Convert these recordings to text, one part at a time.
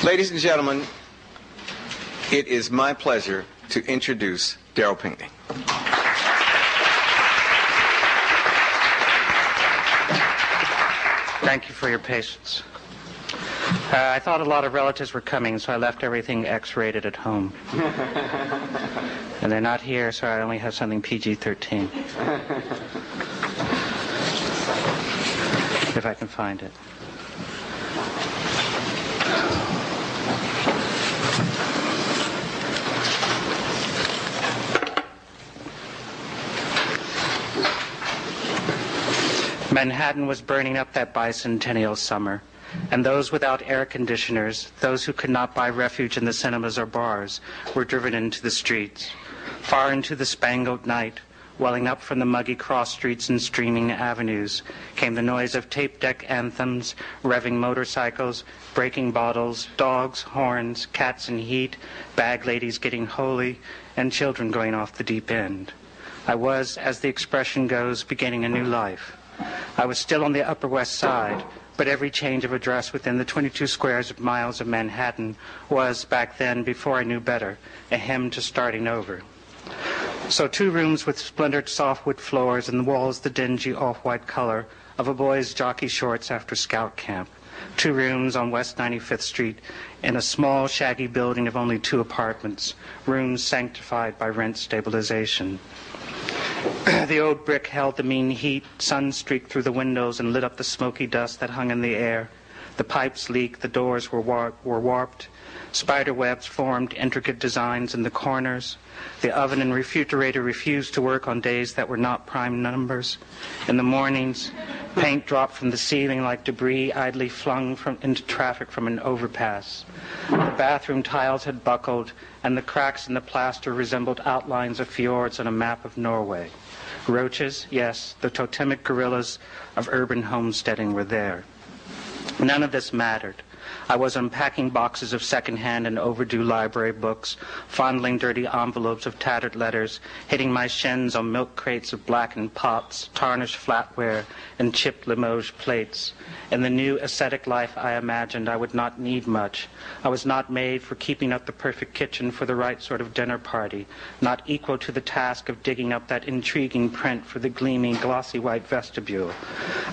Ladies and gentlemen, it is my pleasure to introduce Darryl Pinckney. Thank you for your patience. I thought a lot of relatives were coming, so I left everything X-rated at home. And they're not here, so I only have something PG-13. If I can find it. Manhattan was burning up that bicentennial summer, and those without air conditioners, those who could not buy refuge in the cinemas or bars, were driven into the streets. Far into the spangled night, welling up from the muggy cross streets and streaming avenues, came the noise of tape deck anthems, revving motorcycles, breaking bottles, dogs, horns, cats in heat, bag ladies getting holy, and children going off the deep end. I was, as the expression goes, beginning a new life. I was still on the Upper West Side, but every change of address within the 22 squares of miles of Manhattan was, back then, before I knew better, a hymn to starting over. So 2 rooms with splintered softwood floors and the walls the dingy off-white color of a boy's jockey shorts after scout camp. 2 rooms on West 95th Street in a small, shaggy building of only 2 apartments, rooms sanctified by rent stabilization. The old brick held the mean heat, sun streaked through the windows and lit up the smoky dust that hung in the air. The pipes leaked, the doors were warped. Spider webs formed intricate designs in the corners. The oven and refrigerator refused to work on days that were not prime numbers. In the mornings, paint dropped from the ceiling like debris idly flung into traffic from an overpass. The bathroom tiles had buckled, and the cracks in the plaster resembled outlines of fjords on a map of Norway. Roaches, yes, the totemic gorillas of urban homesteading were there. None of this mattered. I was unpacking boxes of second-hand and overdue library books, fondling dirty envelopes of tattered letters, hitting my shins on milk crates of blackened pots, tarnished flatware, and chipped Limoges plates. In the new ascetic life I imagined, I would not need much. I was not made for keeping up the perfect kitchen for the right sort of dinner party, not equal to the task of digging up that intriguing print for the gleaming, glossy white vestibule.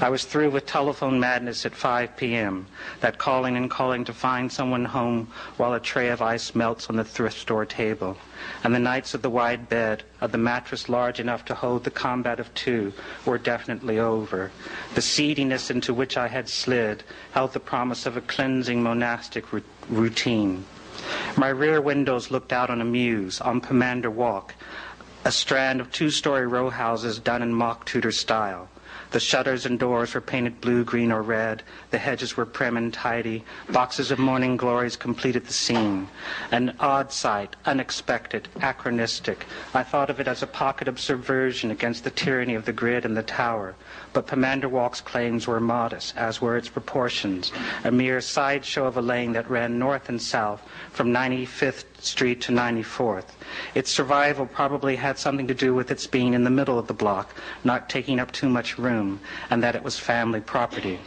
I was through with telephone madness at 5 p.m., that calling and calling to find someone home while a tray of ice melts on the thrift store table. And the nights of the wide bed, of the mattress large enough to hold the combat of 2, were definitely over. The seediness into which I had slid held the promise of a cleansing monastic routine. My rear windows looked out on a mews, on Pomander Walk, a strand of 2-story row houses done in mock Tudor style. The shutters and doors were painted blue, green, or red. The hedges were prim and tidy. Boxes of morning glories completed the scene. An odd sight, unexpected, anachronistic. I thought of it as a pocket of subversion against the tyranny of the grid and the tower. But Pomander Walk's claims were modest, as were its proportions. A mere sideshow of a lane that ran north and south from 95th Street to 94th. Its survival probably had something to do with its being in the middle of the block, not taking up too much room, and that it was family property.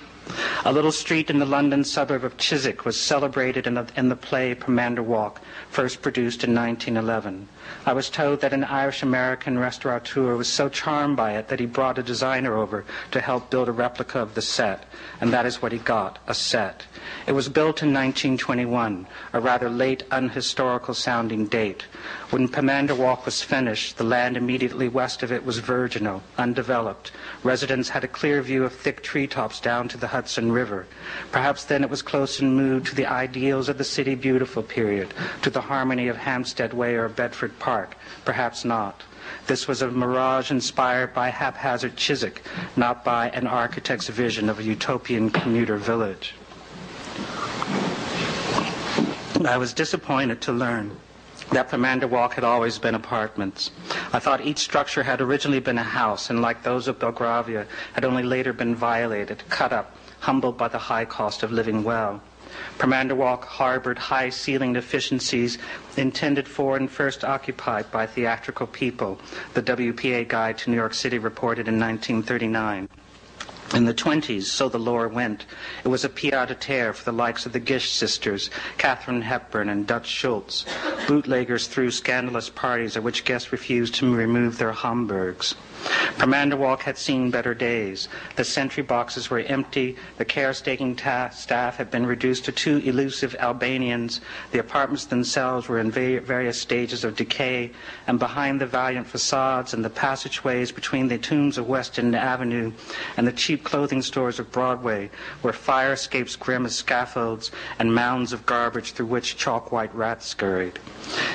A little street in the London suburb of Chiswick was celebrated in the play Pomander Walk, first produced in 1911. I was told that an Irish-American restaurateur was so charmed by it that he brought a designer over to help build a replica of the set, and that is what he got, a set. It was built in 1921, a rather late, unhistorical-sounding date. When Pomander Walk was finished, the land immediately west of it was virginal, undeveloped. Residents had a clear view of thick treetops down to the Hudson River. Perhaps then it was close in mood to the ideals of the City Beautiful period, to the harmony of Hampstead Way or Bedford Park. Perhaps not. This was a mirage inspired by haphazard Chiswick, not by an architect's vision of a utopian commuter village. I was disappointed to learn that Pomander Walk had always been apartments. I thought each structure had originally been a house, and like those of Belgravia, had only later been violated, cut up, humbled by the high cost of living well. Pomander Walk harbored high-ceiling deficiencies intended for and first occupied by theatrical people, the WPA Guide to New York City reported in 1939. In the 20s, so the lore went, it was a pied-à-terre for the likes of the Gish sisters, Katharine Hepburn and Dutch Schultz. Bootleggers threw scandalous parties at which guests refused to remove their Hamburgs. Permanderwalk had seen better days. The sentry boxes were empty, the caretaking staff had been reduced to 2 elusive Albanians, the apartments themselves were in various stages of decay, and behind the valiant facades and the passageways between the tombs of West End Avenue and the cheap clothing stores of Broadway were fire escapes grim as scaffolds and mounds of garbage through which chalk-white rats scurried.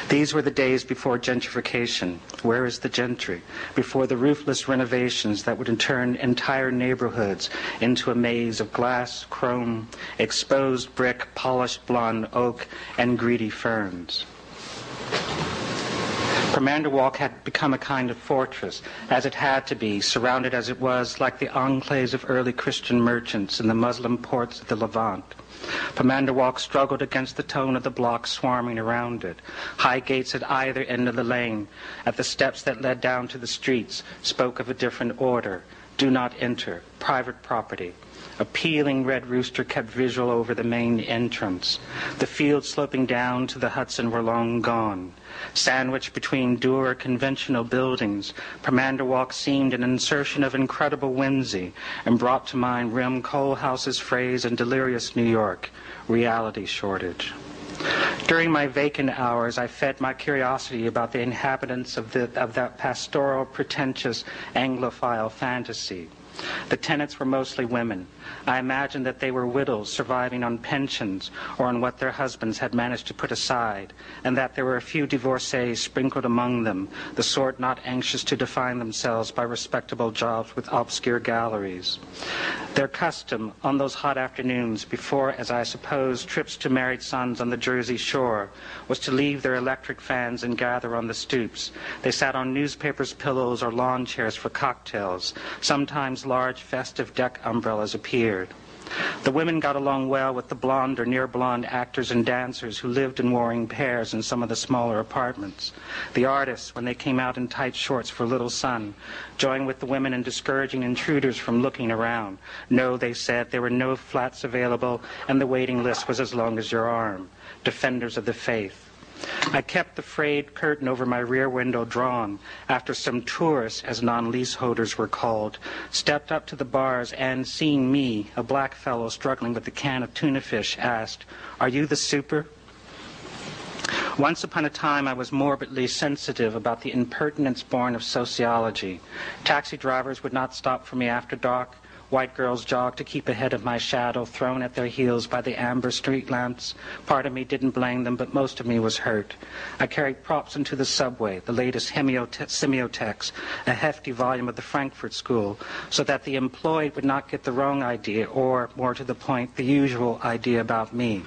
These were the days before gentrification. Where is the gentry? Before the roofless renovations that would turn entire neighborhoods into a maze of glass, chrome, exposed brick, polished blonde oak, and greedy ferns. Permanderwalk had become a kind of fortress, as it had to be, surrounded as it was like the enclaves of early Christian merchants in the Muslim ports of the Levant. Permanderwalk struggled against the tone of the blocks swarming around it. High gates at either end of the lane, at the steps that led down to the streets, spoke of a different order. Do not enter. Private property. A peeling red rooster kept vigil over the main entrance. The fields sloping down to the Hudson were long gone. Sandwiched between dour, conventional buildings, Permanderwalk seemed an insertion of incredible whimsy and brought to mind Rem Koolhaas's phrase in delirious New York, reality shortage. During my vacant hours, I fed my curiosity about the inhabitants of that pastoral, pretentious, Anglophile fantasy. The tenants were mostly women. I imagined that they were widows surviving on pensions or on what their husbands had managed to put aside, and that there were a few divorcees sprinkled among them, the sort not anxious to define themselves by respectable jobs with obscure galleries. Their custom on those hot afternoons before, as I suppose, trips to married sons on the Jersey shore was to leave their electric fans and gather on the stoops. They sat on newspapers, pillows, or lawn chairs for cocktails. Sometimes large festive deck umbrellas appeared. The women got along well with the blonde or near-blonde actors and dancers who lived in warring pairs in some of the smaller apartments. The artists, when they came out in tight shorts for little sun, joined with the women in discouraging intruders from looking around. No, they said, there were no flats available, and the waiting list was as long as your arm. Defenders of the faith. I kept the frayed curtain over my rear window drawn after some tourists, as non-leaseholders were called, stepped up to the bars and, seeing me, a black fellow struggling with a can of tuna fish, asked, "Are you the super?" Once upon a time, I was morbidly sensitive about the impertinence born of sociology. Taxi drivers would not stop for me after dark. White girls jogged to keep ahead of my shadow, thrown at their heels by the amber street lamps. Part of me didn't blame them, but most of me was hurt. I carried props into the subway, the latest semiotext, a hefty volume of the Frankfurt School, so that the employed would not get the wrong idea, or, more to the point, the usual idea about me.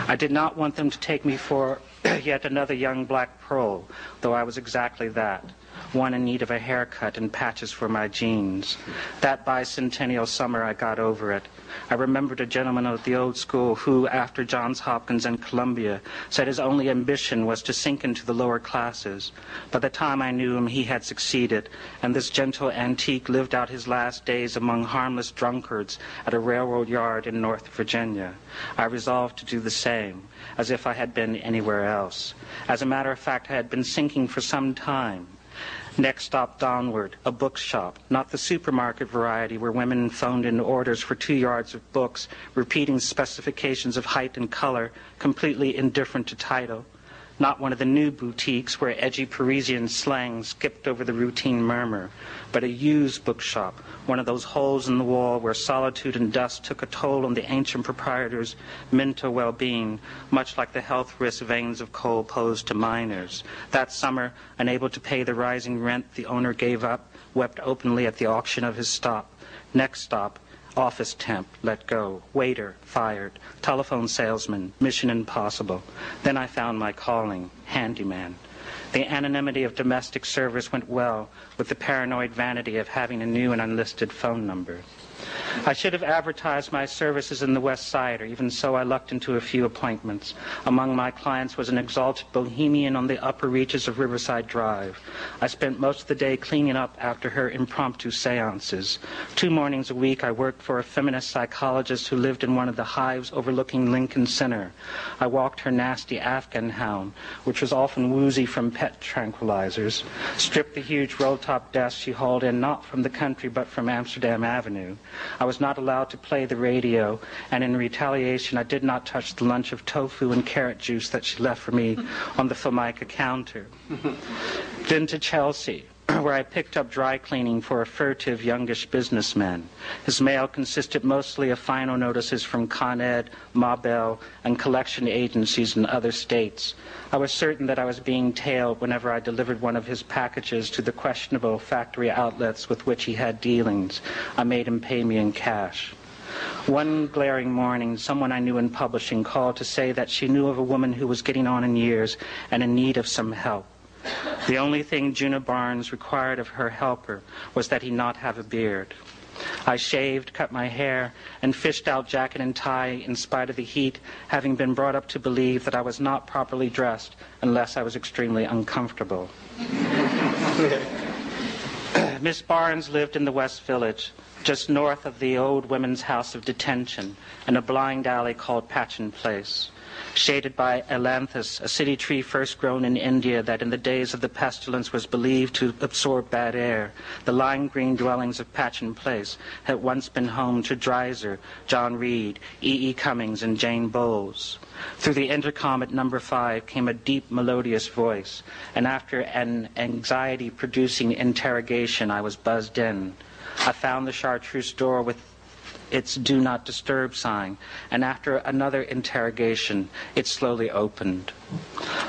I did not want them to take me for yet another young black pearl, though I was exactly that. One in need of a haircut and patches for my jeans. That bicentennial summer, I got over it. I remembered a gentleman of the old school who, after Johns Hopkins and Columbia, said his only ambition was to sink into the lower classes. By the time I knew him, he had succeeded, and this gentle antique lived out his last days among harmless drunkards at a railroad yard in North Virginia. I resolved to do the same, as if I had been anywhere else. As a matter of fact, I had been sinking for some time. Next stop downward, a bookshop, not the supermarket variety where women phoned in orders for 2 yards of books, repeating specifications of height and color, completely indifferent to title. Not one of the new boutiques where edgy Parisian slang skipped over the routine murmur, but a used bookshop, one of those holes in the wall where solitude and dust took a toll on the ancient proprietor's mental well-being, much like the health risk veins of coal posed to miners. That summer, unable to pay the rising rent the owner gave up, wept openly at the auction of his stop. Next stop, office temp, let go. Waiter, fired. Telephone salesman, mission impossible. Then I found my calling, handyman. The anonymity of domestic service went well with the paranoid vanity of having a new and unlisted phone number. I should have advertised my services in the West Side, or even so I lucked into a few appointments. Among my clients was an exalted bohemian on the upper reaches of Riverside Drive. I spent most of the day cleaning up after her impromptu seances. 2 mornings a week I worked for a feminist psychologist who lived in one of the hives overlooking Lincoln Center. I walked her nasty Afghan hound, which was often woozy from pet tranquilizers, stripped the huge roll-top desk she hauled in not from the country but from Amsterdam Avenue. I was not allowed to play the radio, and in retaliation I did not touch the lunch of tofu and carrot juice that she left for me on the Formica counter. Then to Chelsea, where I picked up dry cleaning for a furtive youngish businessman. His mail consisted mostly of final notices from Con Ed, Ma Bell, and collection agencies in other states. I was certain that I was being tailed whenever I delivered one of his packages to the questionable factory outlets with which he had dealings. I made him pay me in cash. One glaring morning, someone I knew in publishing called to say that she knew of a woman who was getting on in years and in need of some help. The only thing Juna Barnes required of her helper was that he not have a beard. I shaved, cut my hair, and fished out jacket and tie in spite of the heat, having been brought up to believe that I was not properly dressed unless I was extremely uncomfortable. Miss Barnes lived in the West Village, just north of the old women's house of detention, in a blind alley called Patchen Place. Shaded by ailanthus, a city tree first grown in India that in the days of the pestilence was believed to absorb bad air, the lime green dwellings of Patchen Place had once been home to Dreiser, John Reed, E. E. Cummings, and Jane Bowles. Through the intercom at number 5 came a deep, melodious voice, and after an anxiety-producing interrogation, I was buzzed in. I found the chartreuse door with its do not disturb sign, and after another interrogation, it slowly opened.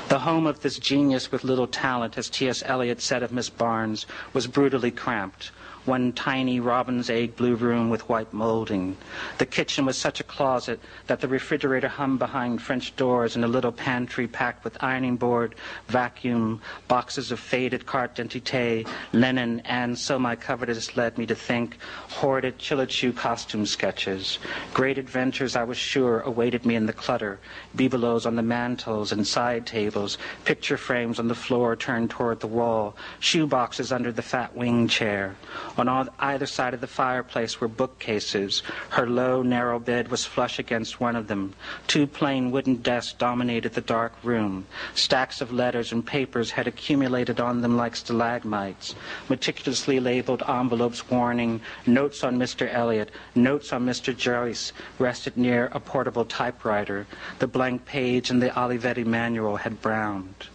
The home of this genius with little talent, as T.S. Eliot said of Miss Barnes, was brutally cramped. One tiny robin's egg blue room with white molding. The kitchen was such a closet that the refrigerator hummed behind French doors, and a little pantry packed with ironing board, vacuum, boxes of faded carte d'identité, linen, and, so my covetous led me to think, hoarded Chilichu costume sketches. Great adventures, I was sure, awaited me in the clutter. Bibelots on the mantels and side tables, picture frames on the floor turned toward the wall, shoe boxes under the fat wing chair. On either side of the fireplace were bookcases. Her low, narrow bed was flush against one of them. 2 plain wooden desks dominated the dark room. Stacks of letters and papers had accumulated on them like stalagmites. Meticulously labeled envelopes warning, notes on Mr. Eliot, notes on Mr. Joyce rested near a portable typewriter. The blank page in the Olivetti manual had browned.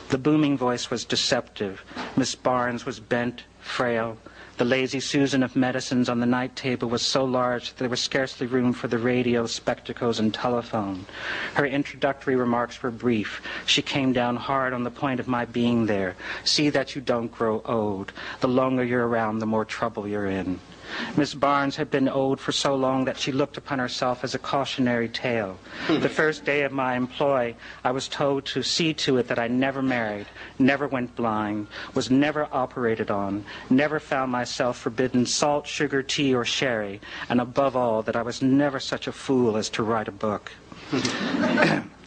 The booming voice was deceptive. Miss Barnes was bent, frail. The lazy Susan of medicines on the night table was so large that there was scarcely room for the radio, spectacles, and telephone. Her introductory remarks were brief. She came down hard on the point of my being there. See that you don't grow old. The longer you're around, the more trouble you're in. Miss Barnes had been old for so long that she looked upon herself as a cautionary tale. The first day of my employ, I was told to see to it that I never married, never went blind, was never operated on, never found myself forbidden salt, sugar, tea, or sherry, and above all, that I was never such a fool as to write a book.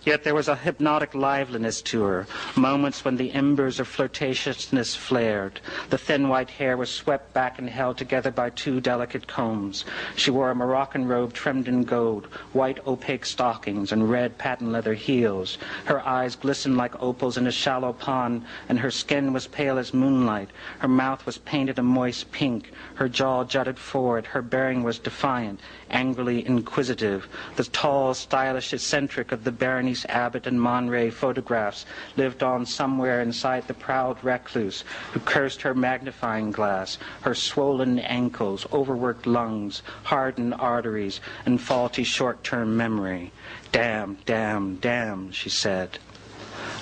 Yet there was a hypnotic liveliness to her, moments when the embers of flirtatiousness flared. The thin white hair was swept back and held together by 2 delicate combs. She wore a Moroccan robe trimmed in gold, white opaque stockings, and red patent leather heels. Her eyes glistened like opals in a shallow pond, and her skin was pale as moonlight. Her mouth was painted a moist pink. Her jaw jutted forward. Her bearing was defiant, angrily inquisitive. The tall, stylish eccentric of the Berenice Abbott and Monray photographs lived on somewhere inside the proud recluse who cursed her magnifying glass, her swollen ankles, overworked lungs, hardened arteries, and faulty short-term memory. Damn, damn, damn, she said.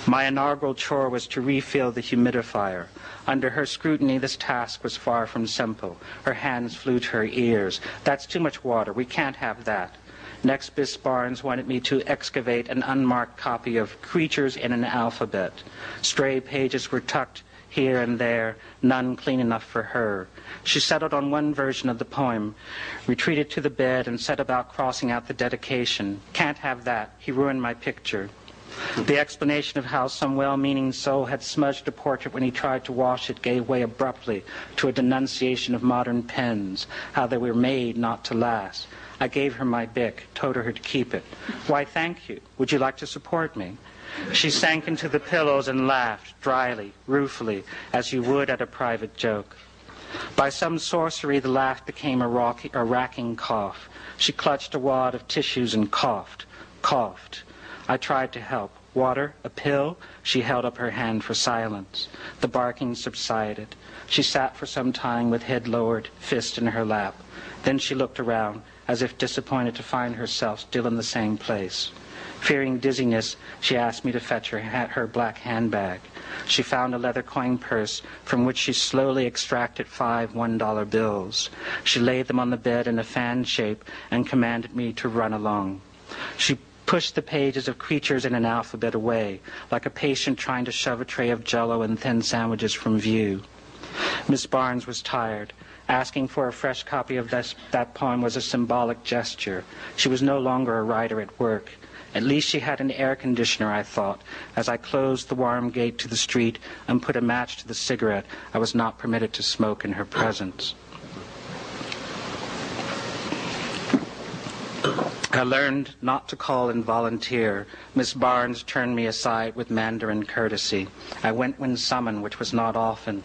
My inaugural chore was to refill the humidifier. Under her scrutiny, this task was far from simple. Her hands flew to her ears. That's too much water. We can't have that. Next, Miss Barnes wanted me to excavate an unmarked copy of Creatures in an Alphabet. Stray pages were tucked here and there, none clean enough for her. She settled on one version of the poem, retreated to the bed, and set about crossing out the dedication. Can't have that. He ruined my picture. The explanation of how some well-meaning soul had smudged a portrait when he tried to wash it gave way abruptly to a denunciation of modern pens, how they were made not to last. I gave her my Bic, told her to keep it. Why, thank you. Would you like to support me? She sank into the pillows and laughed, dryly, ruefully, as you would at a private joke. By some sorcery, the laugh became a racking cough. She clutched a wad of tissues and coughed. I tried to help. Water? A pill? She held up her hand for silence. The barking subsided. She sat for some time with head lowered, fist in her lap. Then she looked around, as if disappointed to find herself still in the same place. Fearing dizziness, she asked me to fetch her black handbag. She found a leather coin purse from which she slowly extracted 5 $1 bills. She laid them on the bed in a fan shape and commanded me to run along. She pushed the pages of creatures in an alphabet away, like a patient trying to shove a tray of Jell-O and thin sandwiches from view. Miss Barnes was tired. Asking for a fresh copy of that poem was a symbolic gesture. She was no longer a writer at work. At least she had an air conditioner, I thought, as I closed the warm gate to the street and put a match to the cigarette I was not permitted to smoke in her presence. I learned not to call and volunteer. Miss Barnes turned me aside with Mandarin courtesy. I went when summoned, which was not often.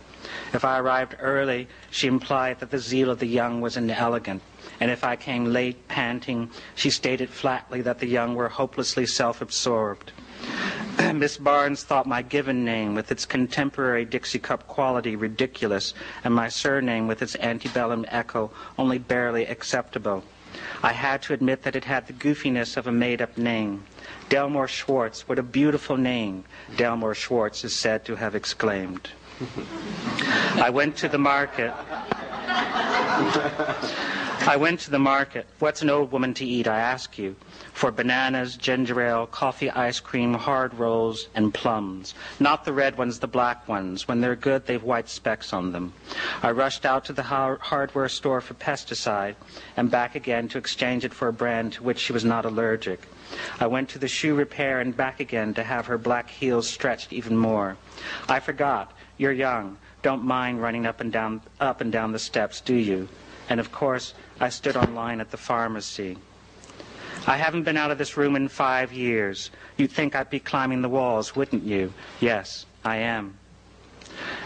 If I arrived early, she implied that the zeal of the young was inelegant, and if I came late, panting, she stated flatly that the young were hopelessly self-absorbed. Miss Barnes thought my given name, with its contemporary Dixie Cup quality, ridiculous, and my surname, with its antebellum echo, only barely acceptable. I had to admit that it had the goofiness of a made-up name. Delmore Schwartz, what a beautiful name, Delmore Schwartz is said to have exclaimed. I went to the market. What's an old woman to eat, I ask you? For bananas, ginger ale, coffee, ice cream, hard rolls, and plums. Not the red ones, the black ones. When they're good, they've white specks on them. I rushed out to the hardware store for pesticide and back again to exchange it for a brand to which she was not allergic. I went to the shoe repair and back again to have her black heels stretched even more. I forgot. You're young. Don't mind running up and down the steps, do you? And of course, I stood on line at the pharmacy. I haven't been out of this room in 5 years. You'd think I'd be climbing the walls, wouldn't you? Yes, I am.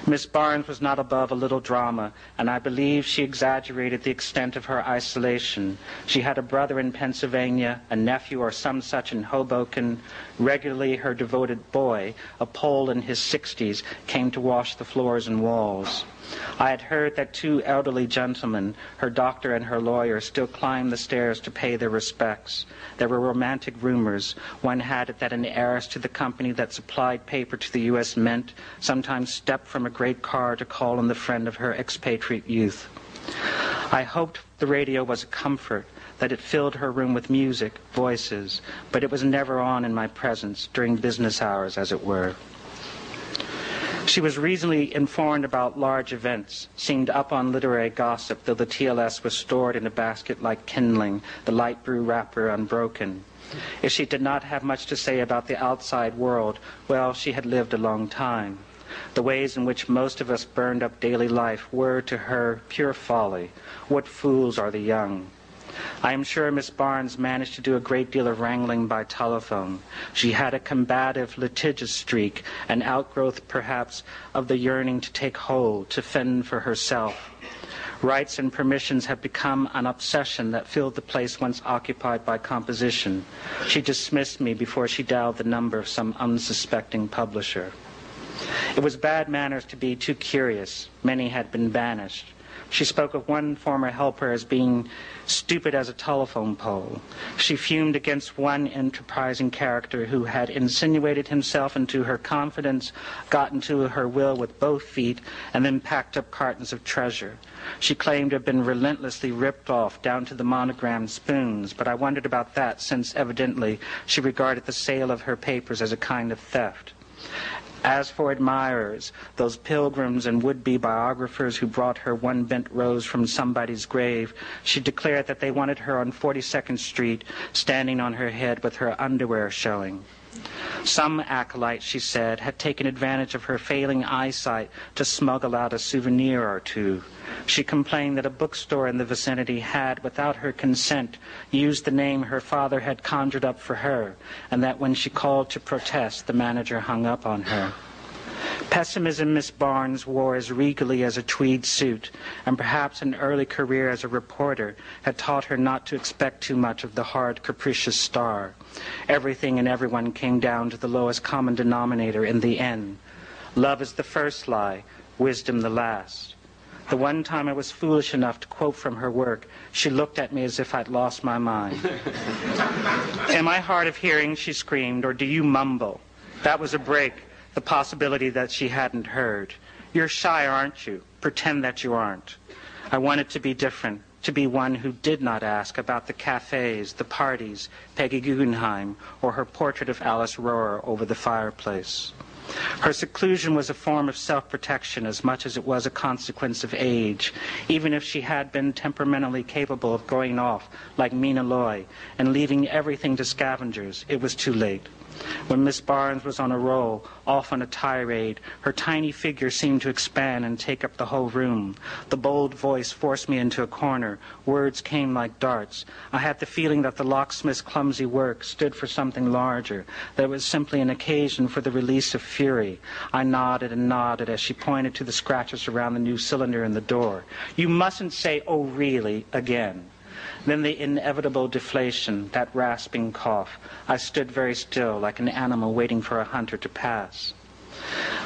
Miss Barnes was not above a little drama, and I believe she exaggerated the extent of her isolation. She had a brother in Pennsylvania, a nephew or some such in Hoboken. Regularly, her devoted boy, a Pole in his 60s, came to wash the floors and walls. I had heard that 2 elderly gentlemen, her doctor and her lawyer, still climbed the stairs to pay their respects. There were romantic rumors. One had it that an heiress to the company that supplied paper to the U.S. Mint sometimes stepped from a great car to call on the friend of her expatriate youth. I hoped the radio was a comfort, that it filled her room with music, voices, but it was never on in my presence, during business hours, as it were. She was reasonably informed about large events, seemed up on literary gossip, though the TLS was stored in a basket like kindling, the light blue wrapper unbroken. If she did not have much to say about the outside world, well, she had lived a long time. The ways in which most of us burned up daily life were, to her, pure folly. What fools are the young! I am sure Miss Barnes managed to do a great deal of wrangling by telephone. She had a combative, litigious streak, an outgrowth, perhaps, of the yearning to take hold, to fend for herself. Rights and permissions have become an obsession that filled the place once occupied by composition. She dismissed me before she dialed the number of some unsuspecting publisher. It was bad manners to be too curious. Many had been banished. She spoke of one former helper as being stupid as a telephone pole. She fumed against one enterprising character who had insinuated himself into her confidence, got into her will with both feet, and then packed up cartons of treasure. She claimed to have been relentlessly ripped off, down to the monogrammed spoons, but I wondered about that, since evidently she regarded the sale of her papers as a kind of theft. As for admirers, those pilgrims and would-be biographers who brought her one bent rose from somebody's grave, she declared that they wanted her on 42nd Street, standing on her head with her underwear showing. Some acolyte, she said, had taken advantage of her failing eyesight to smuggle out a souvenir or two. She complained that a bookstore in the vicinity had, without her consent, used the name her father had conjured up for her, and that when she called to protest, the manager hung up on her. Pessimism Miss Barnes wore as regally as a tweed suit, and perhaps an early career as a reporter had taught her not to expect too much of the hard, capricious star. Everything and everyone came down to the lowest common denominator in the end. Love is the first lie, wisdom the last. The one time I was foolish enough to quote from her work, she looked at me as if I'd lost my mind. "Am I hard of hearing?" she screamed, "or do you mumble?" That was a break. The possibility that she hadn't heard. "You're shy, aren't you? Pretend that you aren't." I wanted to be different, to be one who did not ask about the cafes, the parties, Peggy Guggenheim, or her portrait of Alice Rohrer over the fireplace. Her seclusion was a form of self-protection as much as it was a consequence of age. Even if she had been temperamentally capable of going off like Mina Loy and leaving everything to scavengers, it was too late. When Miss Barnes was on a roll, off on a tirade, her tiny figure seemed to expand and take up the whole room. The bold voice forced me into a corner. Words came like darts. I had the feeling that the locksmith's clumsy work stood for something larger, that it was simply an occasion for the release of fury. I nodded and nodded as she pointed to the scratches around the new cylinder in the door. "You mustn't say 'oh really' again." Then the inevitable deflation, that rasping cough. I stood very still, like an animal waiting for a hunter to pass.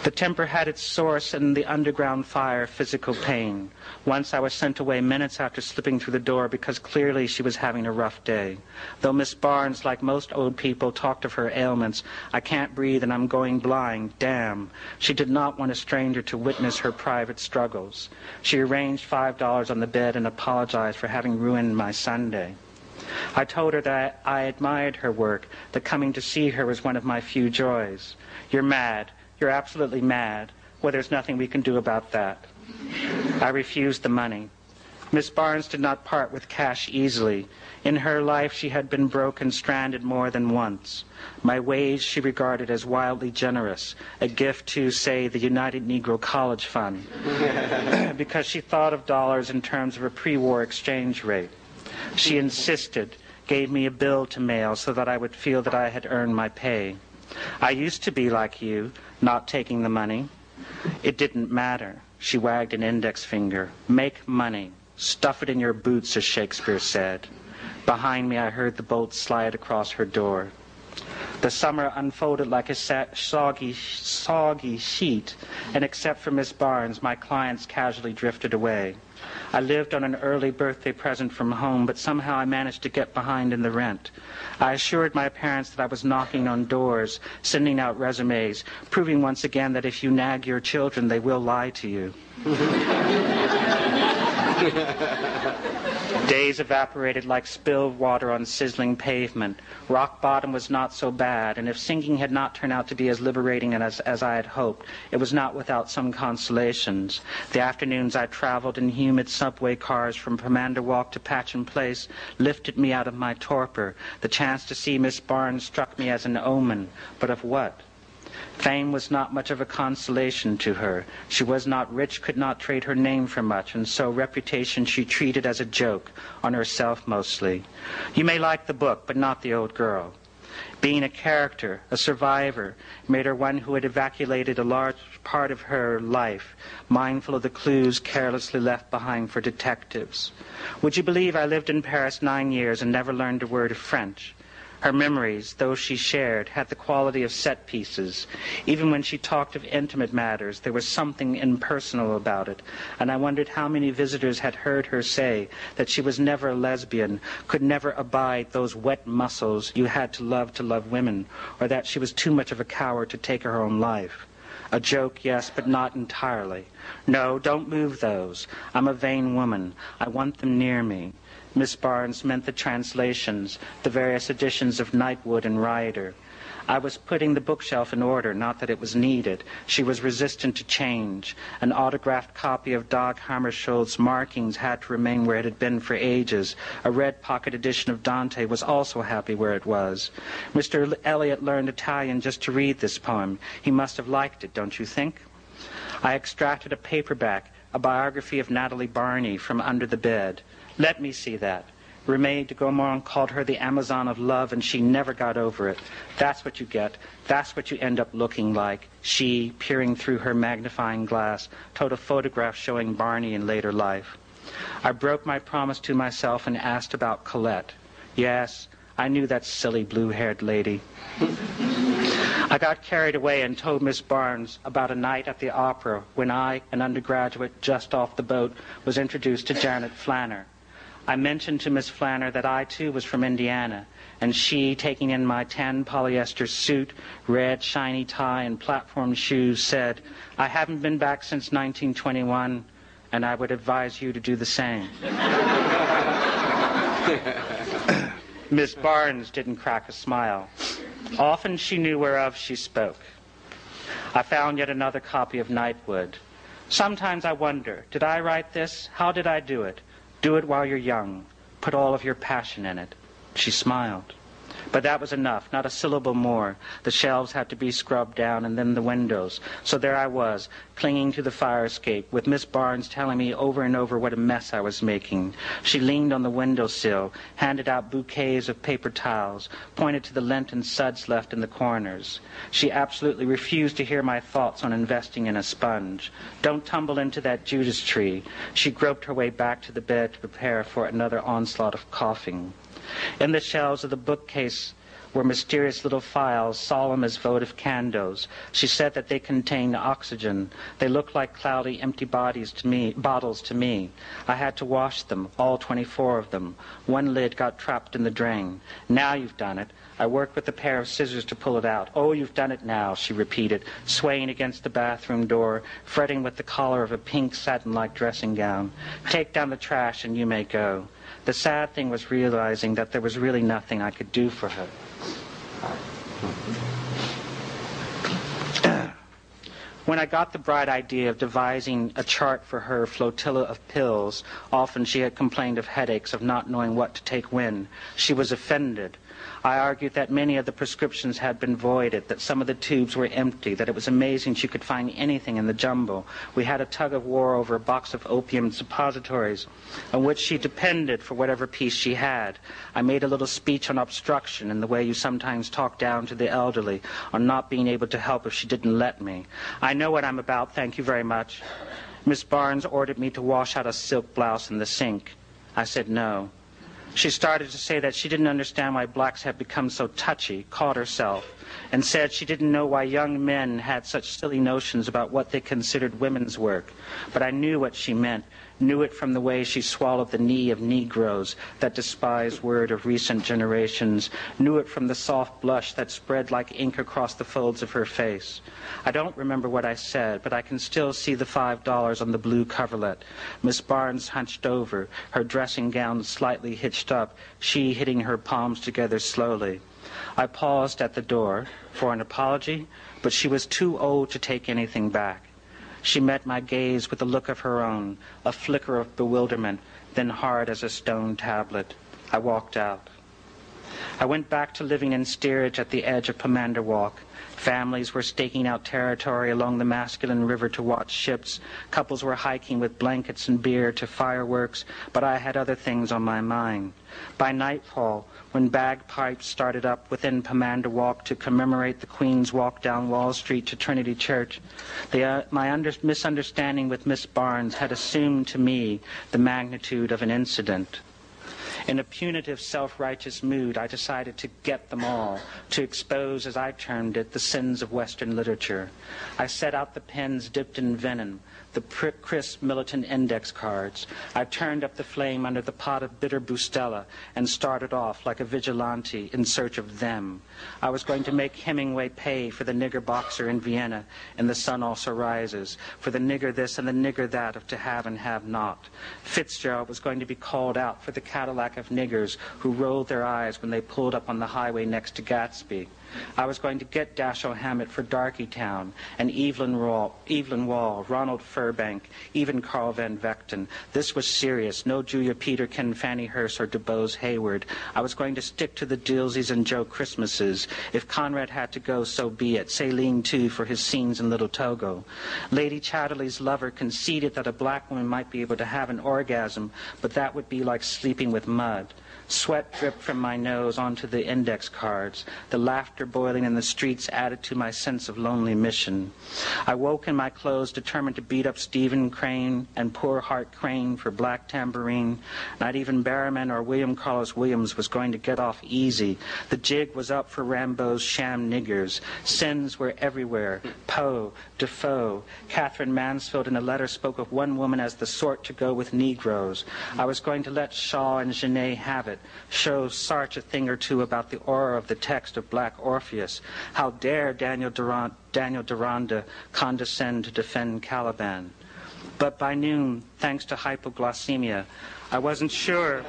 The temper had its source in the underground fire of physical pain. Once I was sent away minutes after slipping through the door because clearly she was having a rough day. Though Miss Barnes, like most old people, talked of her ailments, "I can't breathe and I'm going blind, damn." She did not want a stranger to witness her private struggles. She arranged $5 on the bed and apologized for having ruined my Sunday. I told her that I admired her work, that coming to see her was one of my few joys. "You're mad. You're absolutely mad. Well, there's nothing we can do about that." I refused the money. Miss Barnes did not part with cash easily. In her life she had been broke and stranded more than once. My wage she regarded as wildly generous, a gift to, say, the United Negro College Fund, because she thought of dollars in terms of a pre-war exchange rate. She insisted, gave me a bill to mail so that I would feel that I had earned my pay. "I used to be like you, not taking the money." It didn't matter. She wagged an index finger. "Make money. Stuff it in your boots," as Shakespeare said. Behind me I heard the bolt slide across her door. The summer unfolded like a soggy sheet, and except for Miss Barnes, my clients casually drifted away. I lived on an early birthday present from home, but somehow I managed to get behind in the rent. I assured my parents that I was knocking on doors, sending out resumes, proving once again that if you nag your children, they will lie to you. Days evaporated like spilled water on sizzling pavement. Rock bottom was not so bad, and if singing had not turned out to be as liberating as I had hoped, it was not without some consolations. The afternoons I traveled in humid subway cars from Pomander Walk to Patchen Place lifted me out of my torpor. The chance to see Miss Barnes struck me as an omen, but of what? Fame was not much of a consolation to her. She was not rich, could not trade her name for much, and so reputation she treated as a joke, on herself mostly. You may like the book, but not the old girl. Being a character, a survivor, made her one who had evacuated a large part of her life, mindful of the clues carelessly left behind for detectives. Would you believe I lived in Paris 9 years and never learned a word of French? Her memories, those she shared, had the quality of set pieces. Even when she talked of intimate matters, there was something impersonal about it, and I wondered how many visitors had heard her say that she was never a lesbian, could never abide those wet muscles you had to love women, or that she was too much of a coward to take her own life. A joke, yes, but not entirely. No, don't move those. I'm a vain woman. I want them near me. Miss Barnes meant the translations, the various editions of Knightwood and Ryder. I was putting the bookshelf in order, not that it was needed. She was resistant to change. An autographed copy of Dag Hammarskjöld's Markings had to remain where it had been for ages. A red pocket edition of Dante was also happy where it was. Mr. Eliot learned Italian just to read this poem. He must have liked it, don't you think? I extracted a paperback, a biography of Natalie Barney, from under the bed. Let me see that. Rene de Gaumont called her the Amazon of love, and she never got over it. That's what you get. That's what you end up looking like. She, peering through her magnifying glass, told a photograph showing Barney in later life. I broke my promise to myself and asked about Colette. Yes, I knew that silly blue-haired lady. I got carried away and told Miss Barnes about a night at the opera when I, an undergraduate just off the boat, was introduced to Janet Flanner. I mentioned to Miss Flanner that I, too, was from Indiana, and she, taking in my tan polyester suit, red shiny tie, and platform shoes, said, "I haven't been back since 1921, and I would advise you to do the same." Miss Barnes didn't crack a smile. Often she knew whereof she spoke. I found yet another copy of Nightwood. Sometimes I wonder, did I write this? How did I do it? Do it while you're young. Put all of your passion in it. She smiled. But that was enough, not a syllable more. The shelves had to be scrubbed down, and then the windows. So there I was, clinging to the fire escape, with Miss Barnes telling me over and over what a mess I was making. She leaned on the windowsill, handed out bouquets of paper towels, pointed to the lint and suds left in the corners. She absolutely refused to hear my thoughts on investing in a sponge. Don't tumble into that Judas tree. She groped her way back to the bed to prepare for another onslaught of coughing. In the shelves of the bookcase were mysterious little phials, solemn as votive candles. She said that they contained oxygen. They looked like cloudy, empty bottles to me. I had to wash them, all 24 of them. One lid got trapped in the drain. Now you've done it. I worked with a pair of scissors to pull it out. Oh, you've done it now, she repeated, swaying against the bathroom door, fretting with the collar of a pink satin-like dressing gown. Take down the trash and you may go. The sad thing was realizing that there was really nothing I could do for her. When I got the bright idea of devising a chart for her flotilla of pills, often she had complained of headaches, of not knowing what to take when. She was offended. I argued that many of the prescriptions had been voided, that some of the tubes were empty, that it was amazing she could find anything in the jumble. We had a tug-of-war over a box of opium suppositories on which she depended for whatever piece she had. I made a little speech on obstruction in the way you sometimes talk down to the elderly, on not being able to help if she didn't let me. I know what I'm about, thank you very much. Miss Barnes ordered me to wash out a silk blouse in the sink. I said no. She started to say that she didn't understand why blacks had become so touchy, caught herself, and said she didn't know why young men had such silly notions about what they considered women's work. But I knew what she meant, knew it from the way she swallowed the knee of Negroes, that despised word of recent generations, knew it from the soft blush that spread like ink across the folds of her face. I don't remember what I said, but I can still see the $5 on the blue coverlet. Miss Barnes hunched over, her dressing gown slightly hitched up, she hitting her palms together slowly. I paused at the door for an apology, but she was too old to take anything back. She met my gaze with a look of her own, a flicker of bewilderment, then hard as a stone tablet. I walked out. I went back to living in steerage at the edge of Pomander Walk. Families were staking out territory along the masculine river to watch ships. Couples were hiking with blankets and beer to fireworks, but I had other things on my mind. By nightfall, when bagpipes started up within Pomander Walk to commemorate the Queen's walk down Wall Street to Trinity Church, my misunderstanding with Miss Barnes had assumed to me the magnitude of an incident. In a punitive, self-righteous mood, I decided to get them all, to expose, as I termed it, the sins of Western literature. I set out the pens dipped in venom, the crisp militant index cards. I turned up the flame under the pot of bitter Bustela and started off like a vigilante in search of them. I was going to make Hemingway pay for the nigger boxer in Vienna in The Sun Also Rises, for the nigger this and the nigger that of To Have and Have Not. Fitzgerald was going to be called out for the Cadillac of niggers who rolled their eyes when they pulled up on the highway next to Gatsby. I was going to get Dashiell Hammett for Darkytown and Evelyn Wall, Ronald Furbank, even Carl Van Vechten. This was serious. No Julia Peterkin, Fanny Hurst, or DuBose Hayward. I was going to stick to the Dilseys and Joe Christmases. If Conrad had to go, so be it. Céline, too, for his scenes in Little Togo. Lady Chatterley's lover conceded that a black woman might be able to have an orgasm, but that would be like sleeping with mud. Sweat dripped from my nose onto the index cards. The laughter boiling in the streets added to my sense of lonely mission. I woke in my clothes determined to beat up Stephen Crane and Poor Hart Crane for Black Tambourine. Not even Barrowman or William Carlos Williams was going to get off easy. The jig was up for Rambo's sham niggers. Sins were everywhere. Poe, Defoe, Catherine Mansfield in a letter spoke of one woman as the sort to go with Negroes. I was going to let Shaw and Genet have it. Show Sartre a thing or two about the aura of the text of Black Orpheus. How dare Daniel Deronda condescend to defend Caliban? But by noon, thanks to hypoglycemia, I wasn't sure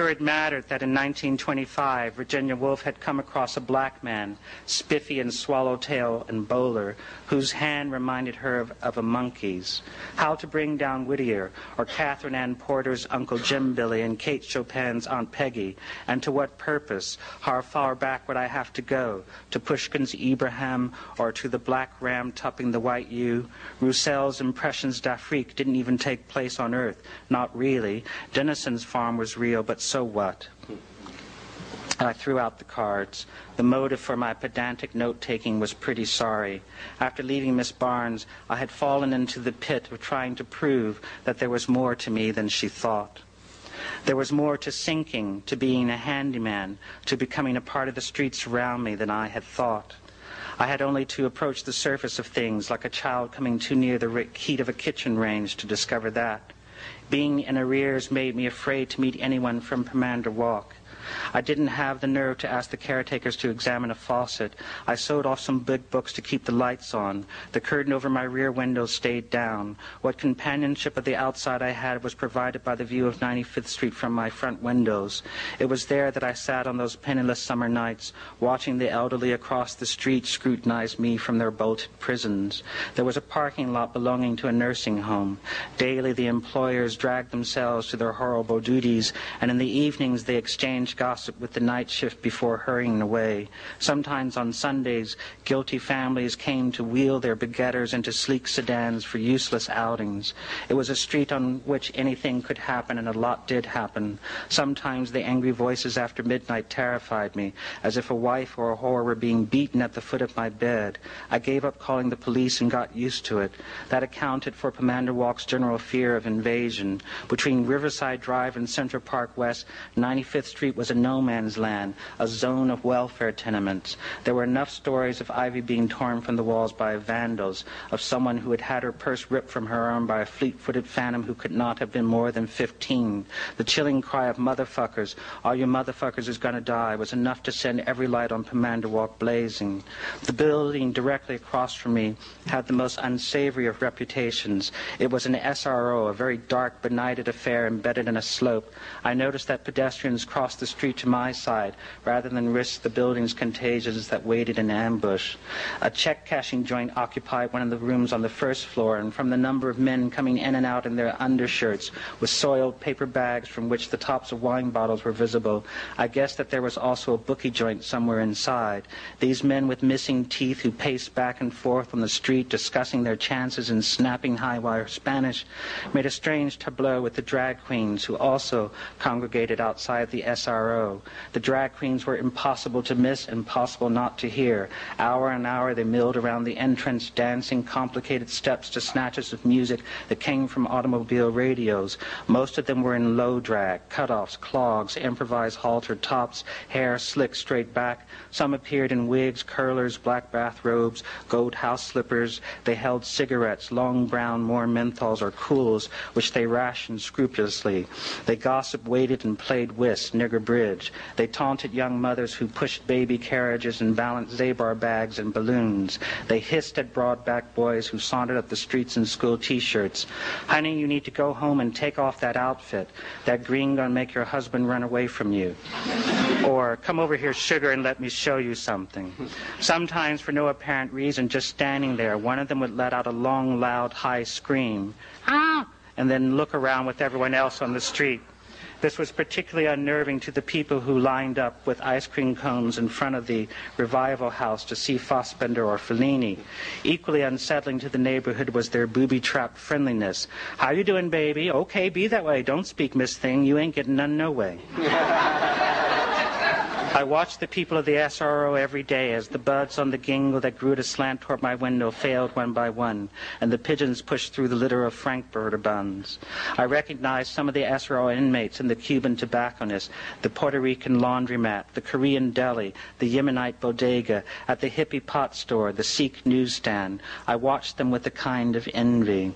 it mattered that in 1925 Virginia Woolf had come across a black man, spiffy and swallowtail and bowler, whose hand reminded her of a monkey's. How to bring down Whittier, or Catherine Ann Porter's Uncle Jim Billy and Kate Chopin's Aunt Peggy, and to what purpose? How far back would I have to go? To Pushkin's Ibrahim, or to the black ram topping the white ewe? Roussel's Impressions d'Afrique didn't even take place on Earth. Not really. Denison's farm was real, but so what? I threw out the cards. The motive for my pedantic note-taking was pretty sorry. After leaving Miss Barnes, I had fallen into the pit of trying to prove that there was more to me than she thought. There was more to sinking, to being a handyman, to becoming a part of the streets around me than I had thought. I had only to approach the surface of things like a child coming too near the heat of a kitchen range to discover that. Being in arrears made me afraid to meet anyone from Pomander Walk. I didn't have the nerve to ask the caretakers to examine a faucet. I sewed off some big books to keep the lights on. The curtain over my rear window stayed down. What companionship of the outside I had was provided by the view of 95th Street from my front windows. It was there that I sat on those penniless summer nights, watching the elderly across the street scrutinize me from their bolted prisons. There was a parking lot belonging to a nursing home. Daily the employers dragged themselves to their horrible duties, and in the evenings they exchanged gossip with the night shift before hurrying away. Sometimes on Sundays, guilty families came to wheel their begetters into sleek sedans for useless outings. It was a street on which anything could happen, and a lot did happen. Sometimes the angry voices after midnight terrified me, as if a wife or a whore were being beaten at the foot of my bed. I gave up calling the police and got used to it. That accounted for Pomander Walk's general fear of invasion. Between Riverside Drive and Central Park West, 95th Street was a no-man's land, a zone of welfare tenements. There were enough stories of ivy being torn from the walls by vandals, of someone who had had her purse ripped from her arm by a fleet-footed phantom who could not have been more than 15. The chilling cry of motherfuckers, all you motherfuckers is gonna die, was enough to send every light on Pomander Walk blazing. The building directly across from me had the most unsavory of reputations. It was an SRO, a very dark, benighted affair embedded in a slope. I noticed that pedestrians crossed the street to my side, rather than risk the building's contagions that waited in ambush. A check-cashing joint occupied one of the rooms on the first floor, and from the number of men coming in and out in their undershirts, with soiled paper bags from which the tops of wine bottles were visible, I guessed that there was also a bookie joint somewhere inside. These men with missing teeth who paced back and forth on the street, discussing their chances in snapping high-wire Spanish, made a strange tableau with the drag queens, who also congregated outside the SRO. The drag queens were impossible to miss, impossible not to hear. Hour and hour they milled around the entrance, dancing complicated steps to snatches of music that came from automobile radios. Most of them were in low drag, cutoffs, clogs, improvised halter tops, hair slicked straight back. Some appeared in wigs, curlers, black bathrobes, gold house slippers. They held cigarettes, long brown, more menthols or cools, which they rationed scrupulously. They gossiped, waited, and played whist, nigger bridge. They taunted young mothers who pushed baby carriages and balanced Zabar bags and balloons. They hissed at broad-backed boys who sauntered up the streets in school T-shirts. Honey, you need to go home and take off that outfit. That green gonna make your husband run away from you. Or, come over here, sugar, and let me show you something. Sometimes, for no apparent reason, just standing there, one of them would let out a long, loud, high scream, ah, and then look around with everyone else on the street. This was particularly unnerving to the people who lined up with ice cream cones in front of the Revival House to see Fassbender or Fellini. Equally unsettling to the neighborhood was their booby-trapped friendliness. How you doing, baby? Okay, be that way. Don't speak, Miss Thing. You ain't getting none no way. I watched the people of the SRO every day as the buds on the gingle that grew at a slant toward my window failed one by one, and the pigeons pushed through the litter of Frankfurter buns. I recognized some of the SRO inmates in the Cuban tobacconist, the Puerto Rican laundromat, the Korean deli, the Yemenite bodega, at the hippie pot store, the Sikh newsstand. I watched them with a kind of envy.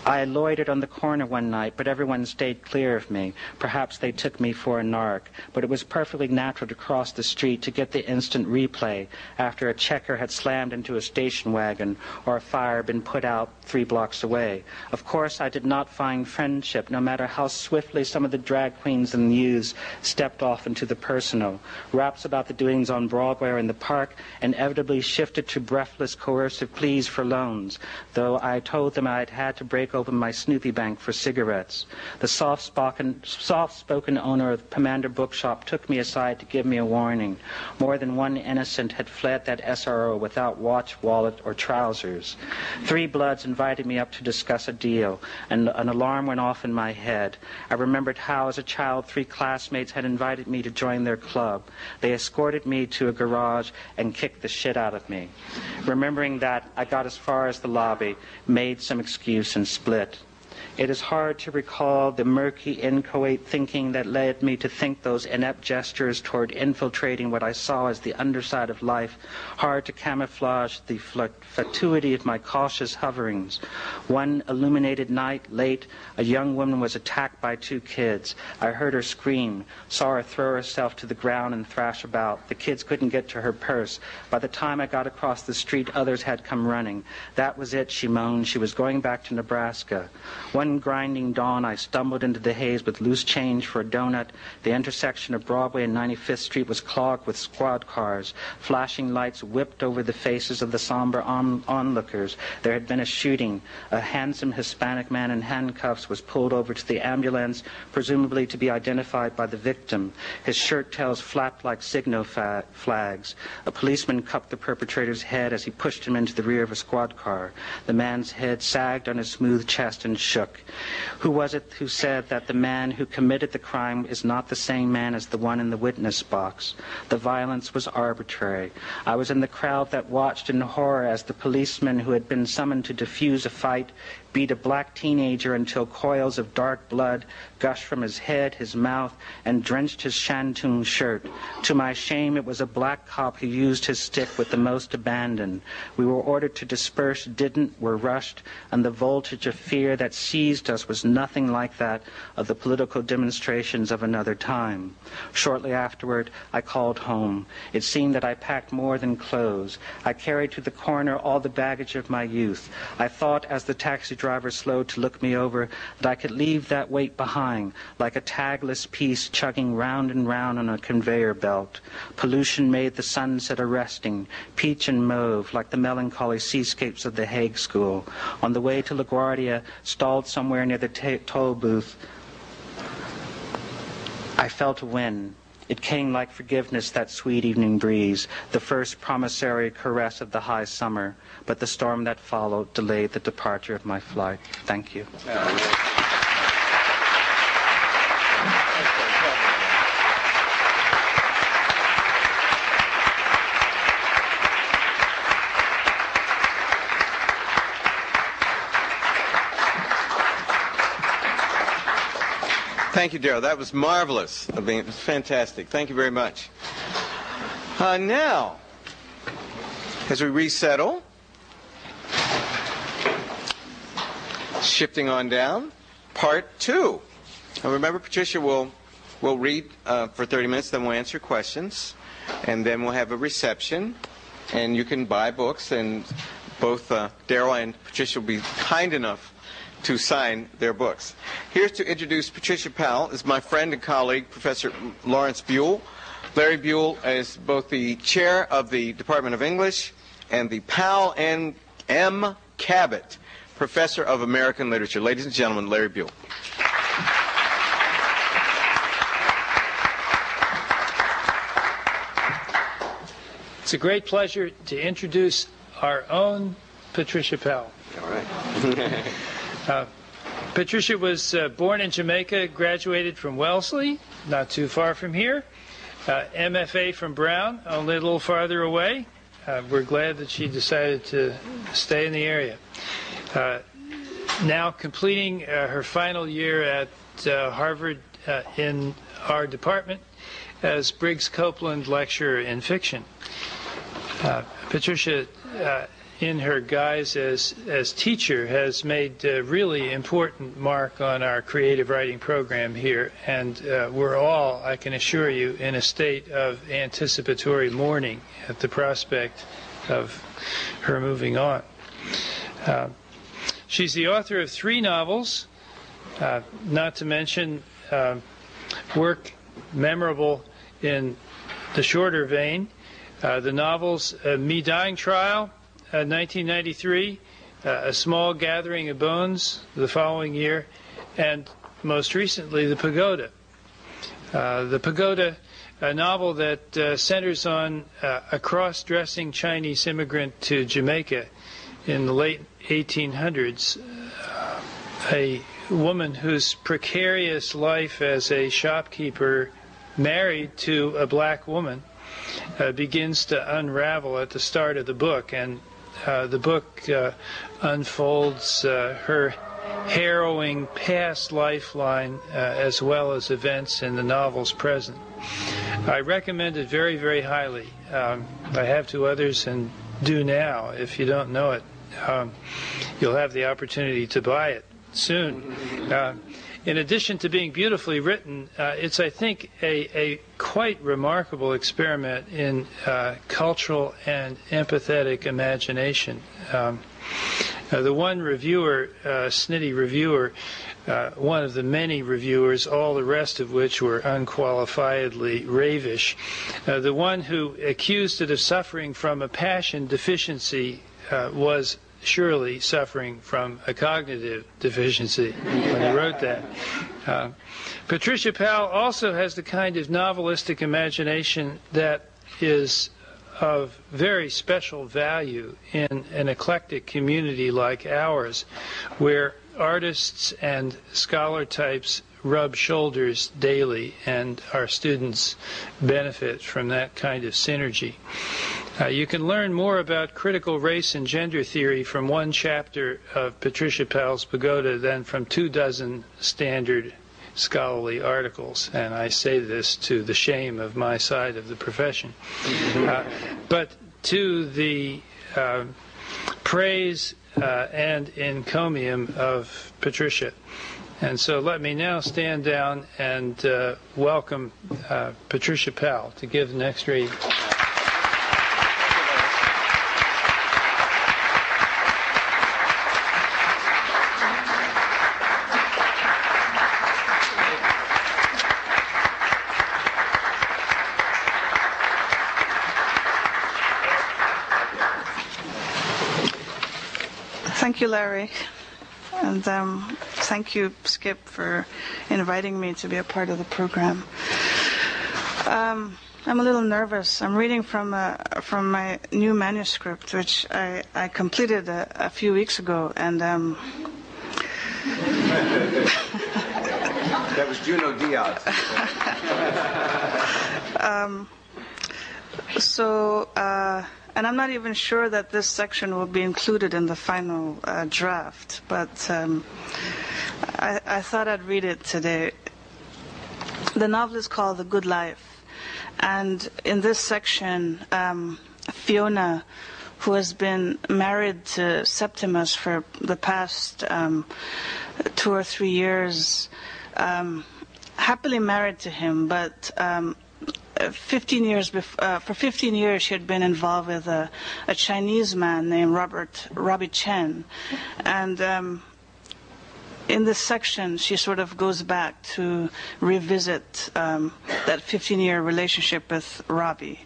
I loitered on the corner one night, but everyone stayed clear of me. Perhaps they took me for a narc, but it was perfectly natural to cross the street to get the instant replay after a checker had slammed into a station wagon or a fire had been put out 3 blocks away. Of course, I did not find friendship, no matter how swiftly some of the drag queens and youths stepped off into the personal. Raps about the doings on Broadway or in the park inevitably shifted to breathless, coercive pleas for loans, though I told them I'd had to break open my Snoopy bank for cigarettes. The soft-spoken owner of the Pomander Bookshop took me aside to give me a warning. More than one innocent had fled that SRO without watch, wallet, or trousers. 3 Bloods invited me up to discuss a deal, and an alarm went off in my head. I remembered how, as a child, 3 classmates had invited me to join their club. They escorted me to a garage and kicked the shit out of me. Remembering that, I got as far as the lobby, made some excuse, and split. It is hard to recall the murky, inchoate thinking that led me to think those inept gestures toward infiltrating what I saw as the underside of life, hard to camouflage the fatuity of my cautious hoverings. One illuminated night, late, a young woman was attacked by 2 kids. I heard her scream, saw her throw herself to the ground and thrash about. The kids couldn't get to her purse. By the time I got across the street, others had come running. That was it, she moaned. She was going back to Nebraska. One grinding dawn, I stumbled into the haze with loose change for a donut. The intersection of Broadway and 95th Street was clogged with squad cars. Flashing lights whipped over the faces of the somber onlookers. There had been a shooting. A handsome Hispanic man in handcuffs was pulled over to the ambulance, presumably to be identified by the victim. His shirt tails flapped like signal flags. A policeman cupped the perpetrator's head as he pushed him into the rear of a squad car. The man's head sagged on his smooth chest and shook. Who was it who said that the man who committed the crime is not the same man as the one in the witness box? The violence was arbitrary. I was in the crowd that watched in horror as the policeman who had been summoned to defuse a fight beat a black teenager until coils of dark blood gushed from his head, his mouth, and drenched his shantung shirt. To my shame, it was a black cop who used his stick with the most abandon. We were ordered to disperse, didn't, were rushed, and the voltage of fear that seized us was nothing like that of the political demonstrations of another time. Shortly afterward, I called home. It seemed that I packed more than clothes. I carried to the corner all the baggage of my youth. I thought, as the taxi driver slowed to look me over, that I could leave that weight behind, like a tagless piece chugging round and round on a conveyor belt. Pollution made the sunset arresting, peach and mauve, like the melancholy seascapes of the Hague School. On the way to LaGuardia, stalled somewhere near the toll booth, I felt a wind. It came like forgiveness, that sweet evening breeze, the first promissory caress of the high summer. But the storm that followed delayed the departure of my flight. Thank you. Thank you, Darryl. That was marvelous. I mean, it was fantastic. Thank you very much. Now, as we resettle, shifting on down, part 2. Now remember, Patricia will We'll read for 30 minutes, then we'll answer questions, and then we'll have a reception, and you can buy books, and both Darryl and Patricia will be kind enough to sign their books. Here to introduce Patricia Powell is my friend and colleague, Professor Lawrence Buell. Larry Buell is both the chair of the Department of English and the Powell and M. Cabot Professor of American Literature. Ladies and gentlemen, Larry Buell. It's a great pleasure to introduce our own Patricia Powell. All right. Patricia was born in Jamaica, graduated from Wellesley, not too far from here, MFA from Brown, only a little farther away. We're glad that she decided to stay in the area. Now completing her final year at Harvard in our department as Briggs Copeland Lecturer in Fiction. Patricia, in her guise as teacher, has made a really important mark on our creative writing program here, and we're all, I can assure you, in a state of anticipatory mourning at the prospect of her moving on. She's the author of 3 novels, not to mention work memorable in the shorter vein. The novels Me Dying Trial, 1993, A Small Gathering of Bones the following year, and most recently The Pagoda. The Pagoda, a novel that centers on a cross-dressing Chinese immigrant to Jamaica in the late 1800s, a woman whose precarious life as a shopkeeper married to a black woman begins to unravel at the start of the book, and the book unfolds her harrowing past lifeline as well as events in the novel's present. I recommend it very, very highly. I have to others and do now. If you don't know it, you'll have the opportunity to buy it soon. In addition to being beautifully written, it's, I think, a quite remarkable experiment in cultural and empathetic imagination. The one reviewer, snitty reviewer, one of the many reviewers, all the rest of which were unqualifiedly ravish, the one who accused it of suffering from a passion deficiency was surely suffering from a cognitive deficiency when he wrote that. Patricia Powell also has the kind of novelistic imagination that is of very special value in an eclectic community like ours, where artists and scholar types rub shoulders daily, and our students benefit from that kind of synergy. You can learn more about critical race and gender theory from one chapter of Patricia Powell's Pagoda than from 24 standard scholarly articles, and I say this to the shame of my side of the profession. But to the praise and encomium of Patricia. And so let me now stand down and welcome Patricia Powell to give the next reading. Thank you, Larry, and thank you, Skip, for inviting me to be a part of the program. I'm a little nervous. I'm reading from my new manuscript, which I completed a few weeks ago, and that was Juno Diaz. And I'm not even sure that this section will be included in the final draft, but I thought I'd read it today. The novel is called The Good Life, and in this section, Fiona, who has been married to Septimus for the past 2 or 3 years, happily married to him, but 15 years for 15 years she had been involved with a Chinese man named Robbie Chen, and in this section she sort of goes back to revisit that 15-year relationship with Robbie.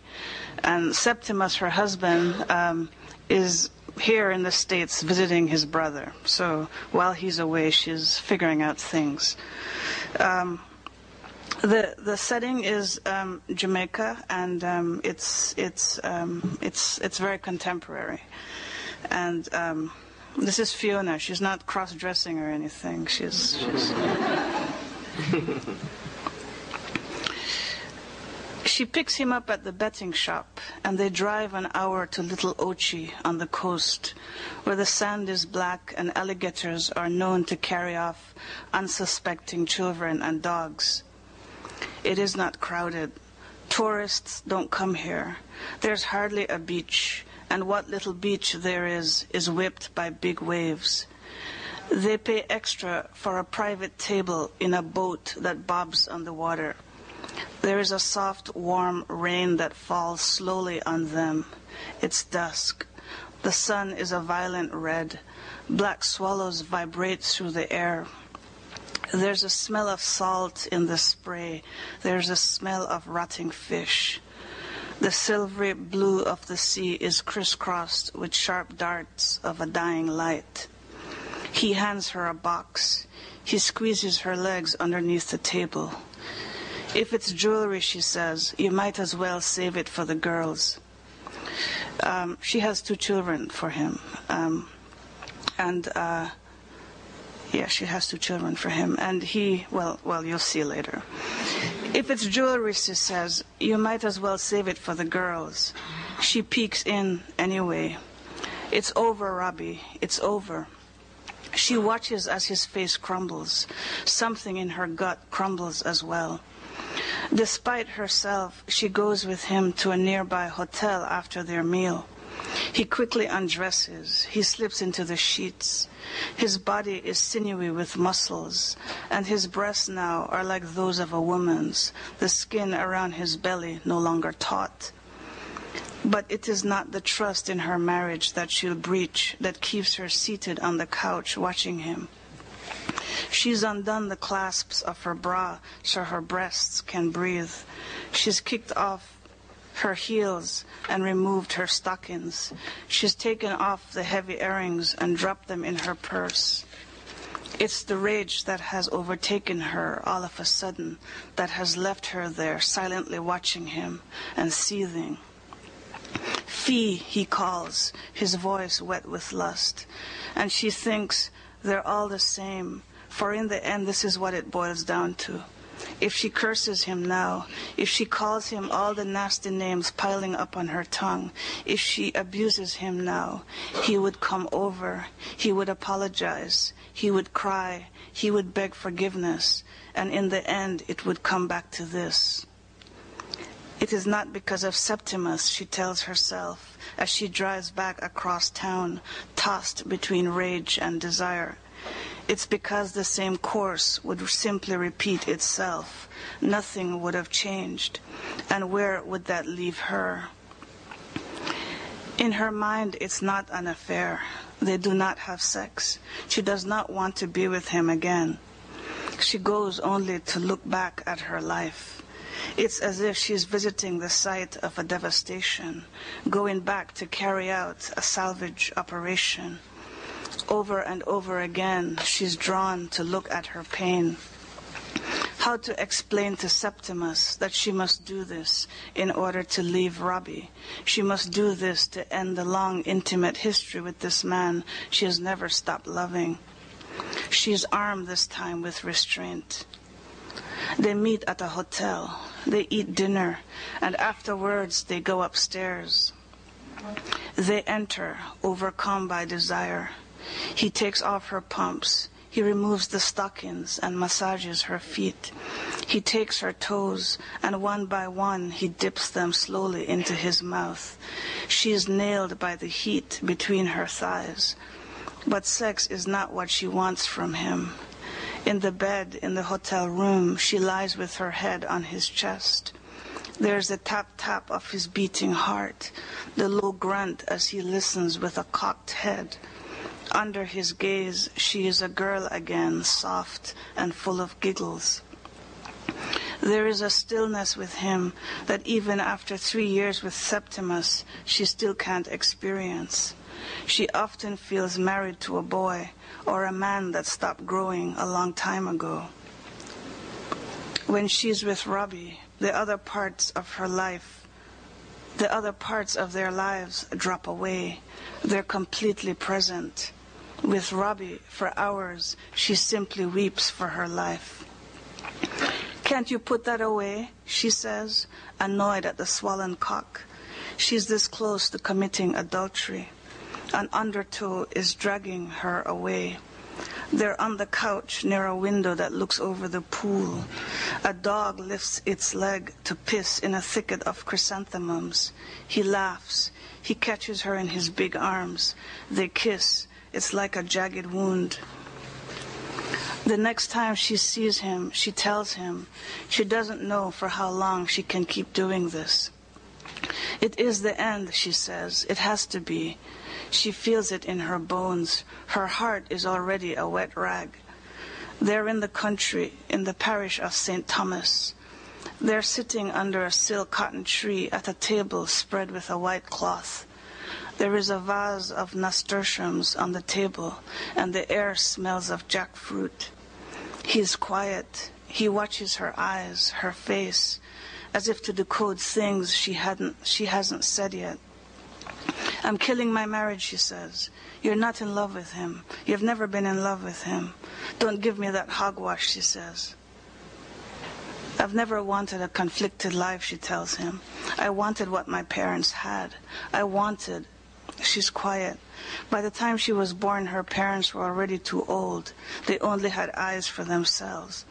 And Septimus, her husband, is here in the States visiting his brother. So while he's away, she's figuring out things. The setting is Jamaica, and it's very contemporary. And this is Fiona. She's not cross-dressing or anything. She's She picks him up at the betting shop, and they drive an hour to Little Ochi on the coast, where the sand is black and alligators are known to carry off unsuspecting children and dogs. It is not crowded. Tourists don't come here. There's hardly a beach, and what little beach there is whipped by big waves. They pay extra for a private table in a boat that bobs on the water. There is a soft, warm rain that falls slowly on them. It's dusk. The sun is a violent red. Black swallows vibrate through the air. There's a smell of salt in the spray. There's a smell of rotting fish. The silvery blue of the sea is crisscrossed with sharp darts of a dying light. He hands her a box. He squeezes her legs underneath the table. If it's jewelry, she says, you might as well save it for the girls. She has 2 children for him. She has 2 children for him. And he, well, you'll see later. If it's jewelry, she says, you might as well save it for the girls. She peeks in anyway. It's over, Robbie. It's over. She watches as his face crumbles. Something in her gut crumbles as well. Despite herself, she goes with him to a nearby hotel after their meal. He quickly undresses. He slips into the sheets. His body is sinewy with muscles, and his breasts now are like those of a woman's, the skin around his belly no longer taut. But it is not the trust in her marriage that she'll breach that keeps her seated on the couch watching him. She's undone the clasps of her bra so her breasts can breathe. She's kicked off her heels and removed her stockings. She's taken off the heavy earrings and dropped them in her purse. It's the rage that has overtaken her all of a sudden that has left her there silently watching him and seething. Fee, he calls, his voice wet with lust. And she thinks they're all the same, for in the end this is what it boils down to. If she curses him now, if she calls him all the nasty names piling up on her tongue, if she abuses him now, he would come over, he would apologize, he would cry, he would beg forgiveness, and in the end it would come back to this. It is not because of Septimus, she tells herself, as she drives back across town, tossed between rage and desire. It's because the same course would simply repeat itself. Nothing would have changed. And where would that leave her? In her mind, it's not an affair. They do not have sex. She does not want to be with him again. She goes only to look back at her life. It's as if she's visiting the site of a devastation, going back to carry out a salvage operation. Over and over again, she's drawn to look at her pain. How to explain to Septimus that she must do this in order to leave Robbie? She must do this to end the long, intimate history with this man she has never stopped loving. She's armed this time with restraint. They meet at a hotel. They eat dinner, and afterwards they go upstairs. They enter, overcome by desire. He takes off her pumps. He removes the stockings and massages her feet. He takes her toes, and one by one he dips them slowly into his mouth. She is nailed by the heat between her thighs. But sex is not what she wants from him. In the bed in the hotel room, she lies with her head on his chest. There's a tap-tap of his beating heart, the low grunt as he listens with a cocked head. Under his gaze, she is a girl again, soft and full of giggles. There is a stillness with him that even after 3 years with Septimus, she still can't experience. She often feels married to a boy or a man that stopped growing a long time ago. When she's with Robbie, the other parts of their lives drop away. They're completely present. With Robbie, for hours, she simply weeps for her life. "Can't you put that away?" she says, annoyed at the swollen cock. She's this close to committing adultery. An undertow is dragging her away. They're on the couch near a window that looks over the pool. A dog lifts its leg to piss in a thicket of chrysanthemums. He laughs. He catches her in his big arms. They kiss. It's like a jagged wound. The next time she sees him, she tells him she doesn't know for how long she can keep doing this. It is the end, she says. It has to be. She feels it in her bones. Her heart is already a wet rag. They're in the country, in the parish of St. Thomas. They're sitting under a silk cotton tree at a table spread with a white cloth. There is a vase of nasturtiums on the table, and the air smells of jackfruit. He is quiet. He watches her eyes, her face, as if to decode things she hasn't said yet. "I'm killing my marriage," she says. "You're not in love with him. You've never been in love with him. Don't give me that hogwash," she says. "I've never wanted a conflicted life," she tells him. "I wanted what my parents had. She's quiet. By the time she was born, her parents were already too old. They only had eyes for themselves.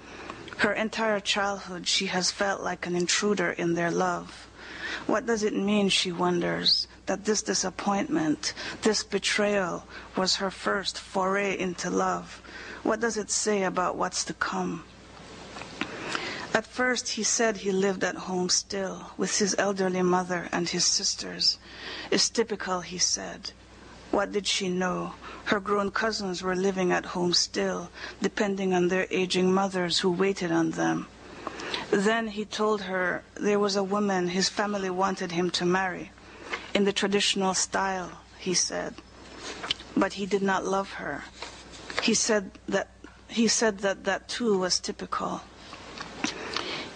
Her entire childhood, she has felt like an intruder in their love. What does it mean, she wonders, that this disappointment, this betrayal, was her first foray into love? What does it say about what's to come? At first, he said he lived at home still, with his elderly mother and his sisters. It's typical, he said. What did she know? Her grown cousins were living at home still, depending on their aging mothers who waited on them. Then he told her there was a woman his family wanted him to marry, in the traditional style, he said. But he did not love her. He said that too was typical.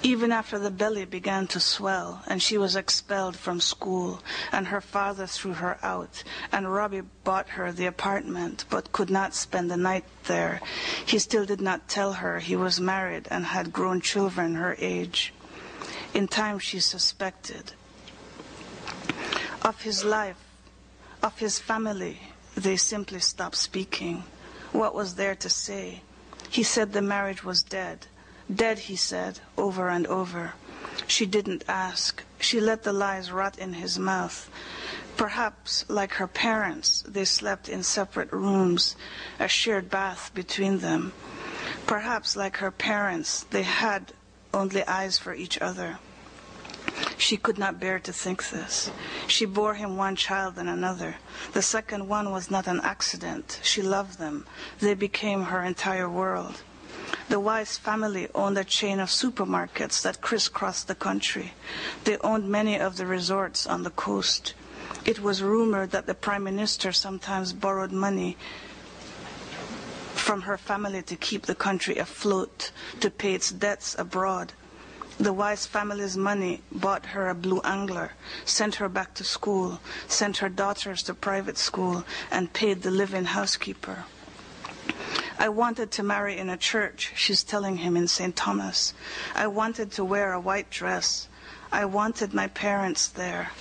Even after the belly began to swell and she was expelled from school and her father threw her out and Robbie bought her the apartment but could not spend the night there, he still did not tell her he was married and had grown children her age. In time she suspected. Of his life, of his family, they simply stopped speaking. What was there to say? He said the marriage was dead. Dead, he said, over and over. She didn't ask. She let the lies rot in his mouth. Perhaps, like her parents, they slept in separate rooms, a shared bath between them. Perhaps, like her parents, they had only eyes for each other. She could not bear to think this. She bore him one child and another. The second one was not an accident. She loved them. They became her entire world. The Weiss family owned a chain of supermarkets that crisscrossed the country. They owned many of the resorts on the coast. It was rumored that the Prime Minister sometimes borrowed money from her family to keep the country afloat, to pay its debts abroad. The Weiss family's money bought her a Blue Angler, sent her back to school, sent her daughters to private school, and paid the live-in housekeeper. I wanted to marry in a church, she's telling him in St. Thomas. I wanted to wear a white dress. I wanted my parents there.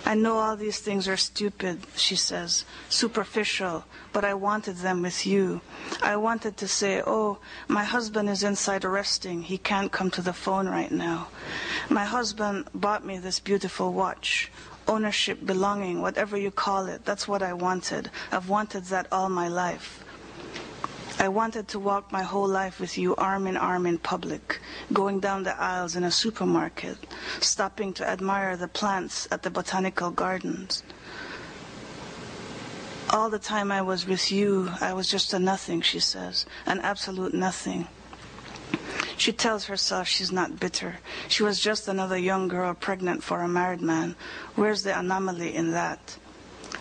I know all these things are stupid, she says, superficial, but I wanted them with you. I wanted to say, oh, my husband is inside resting. He can't come to the phone right now. My husband bought me this beautiful watch. Ownership, belonging, whatever you call it, that's what I wanted. I've wanted that all my life. I wanted to walk my whole life with you arm in arm in public, going down the aisles in a supermarket, stopping to admire the plants at the botanical gardens. All the time I was with you, I was just a nothing, she says, an absolute nothing. She tells herself she's not bitter. She was just another young girl pregnant for a married man. Where's the anomaly in that?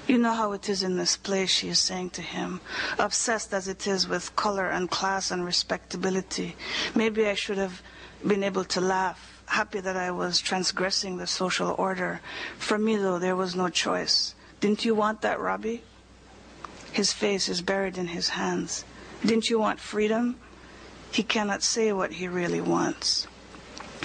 You know how it is in this place, she is saying to him, obsessed as it is with color and class and respectability. Maybe I should have been able to laugh, happy that I was transgressing the social order. For me, though, there was no choice. Didn't you want that, Robbie? His face is buried in his hands. Didn't you want freedom? He cannot say what he really wants.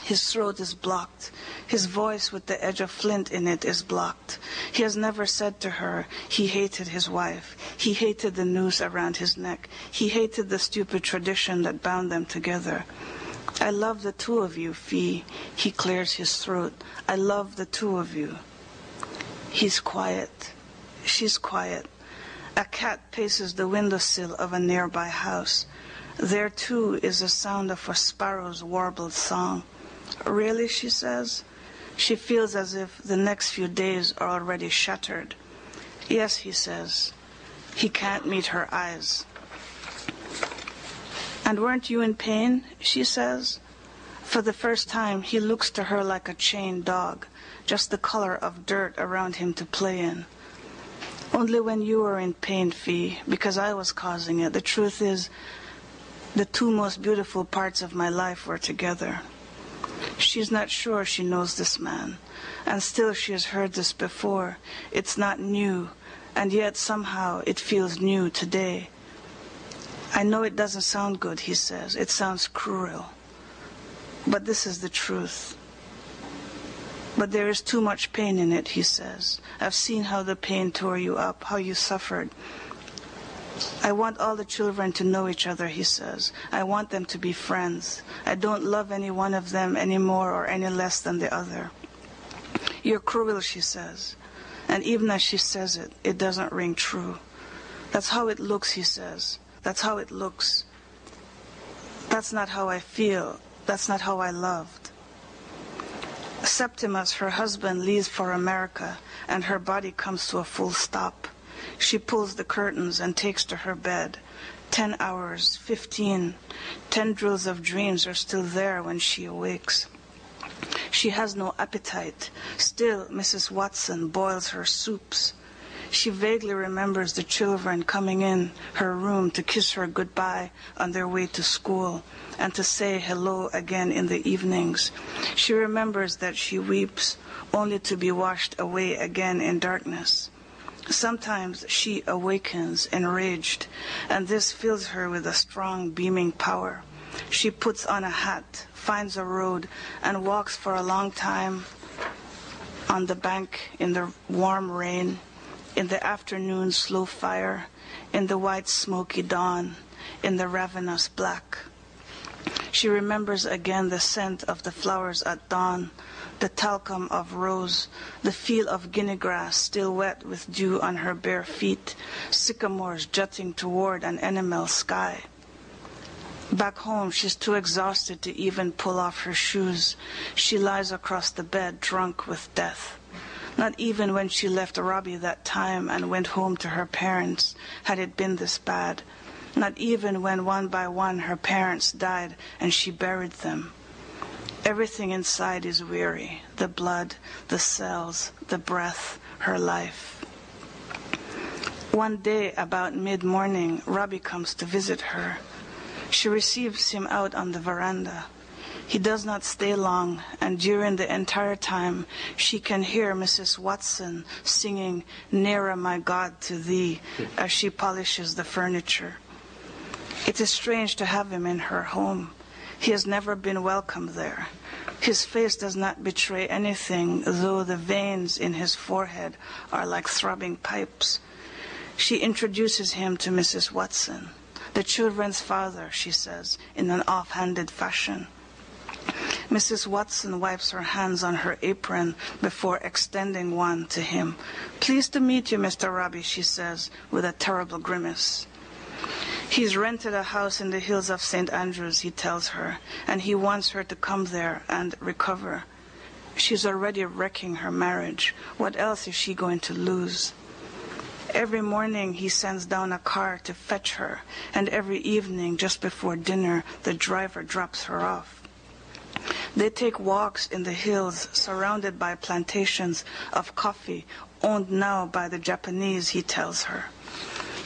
His throat is blocked. His voice with the edge of flint in it is blocked. He has never said to her he hated his wife. He hated the noose around his neck. He hated the stupid tradition that bound them together. I love the two of you, Fee. He clears his throat. I love the two of you. He's quiet. She's quiet. A cat paces the windowsill of a nearby house. There, too, is the sound of a sparrow's warbled song. Really, she says? She feels as if the next few days are already shattered. Yes, he says. He can't meet her eyes. And weren't you in pain? She says. For the first time, he looks to her like a chained dog, just the color of dirt around him to play in. Only when you were in pain, Fee, because I was causing it. The truth is, the two most beautiful parts of my life were together. She's not sure she knows this man, and still she has heard this before. It's not new, and yet somehow it feels new today. I know it doesn't sound good, he says. It sounds cruel. But this is the truth. But there is too much pain in it, he says. I've seen how the pain tore you up, how you suffered. I want all the children to know each other, he says. I want them to be friends. I don't love any one of them any more or any less than the other. You're cruel, she says. And even as she says it, it doesn't ring true. That's how it looks, he says. That's how it looks. That's not how I feel. That's not how I loved. Septimus, her husband, leaves for America, and her body comes to a full stop. She pulls the curtains and takes to her bed. 10 hours, 15, tendrils of dreams are still there when she awakes. She has no appetite. Still, Mrs. Watson boils her soups. She vaguely remembers the children coming in her room to kiss her goodbye on their way to school and to say hello again in the evenings. She remembers that she weeps only to be washed away again in darkness. Sometimes she awakens enraged, and this fills her with a strong, beaming power. She puts on a hat, finds a road, and walks for a long time on the bank in the warm rain, in the afternoon slow fire, in the white smoky dawn, in the ravenous black. She remembers again the scent of the flowers at dawn, the talcum of rose, the feel of guinea grass still wet with dew on her bare feet, sycamores jutting toward an enamel sky. Back home, she's too exhausted to even pull off her shoes. She lies across the bed, drunk with death. Not even when she left Robbie that time and went home to her parents had it been this bad. Not even when one by one her parents died and she buried them. Everything inside is weary, the blood, the cells, the breath, her life. One day, about mid-morning, Robbie comes to visit her. She receives him out on the veranda. He does not stay long, and during the entire time, she can hear Mrs. Watson singing "Nearer, My God, to Thee" as she polishes the furniture. It is strange to have him in her home. He has never been welcome there. His face does not betray anything, though the veins in his forehead are like throbbing pipes. She introduces him to Mrs. Watson. The children's father, she says, in an offhanded fashion. Mrs. Watson wipes her hands on her apron before extending one to him. "Pleased to meet you, Mr. Robbie," she says, with a terrible grimace. He's rented a house in the hills of St. Andrews, he tells her, and he wants her to come there and recover. She's already wrecking her marriage. What else is she going to lose? Every morning he sends down a car to fetch her, and every evening just before dinner the driver drops her off. They take walks in the hills surrounded by plantations of coffee owned now by the Japanese, he tells her.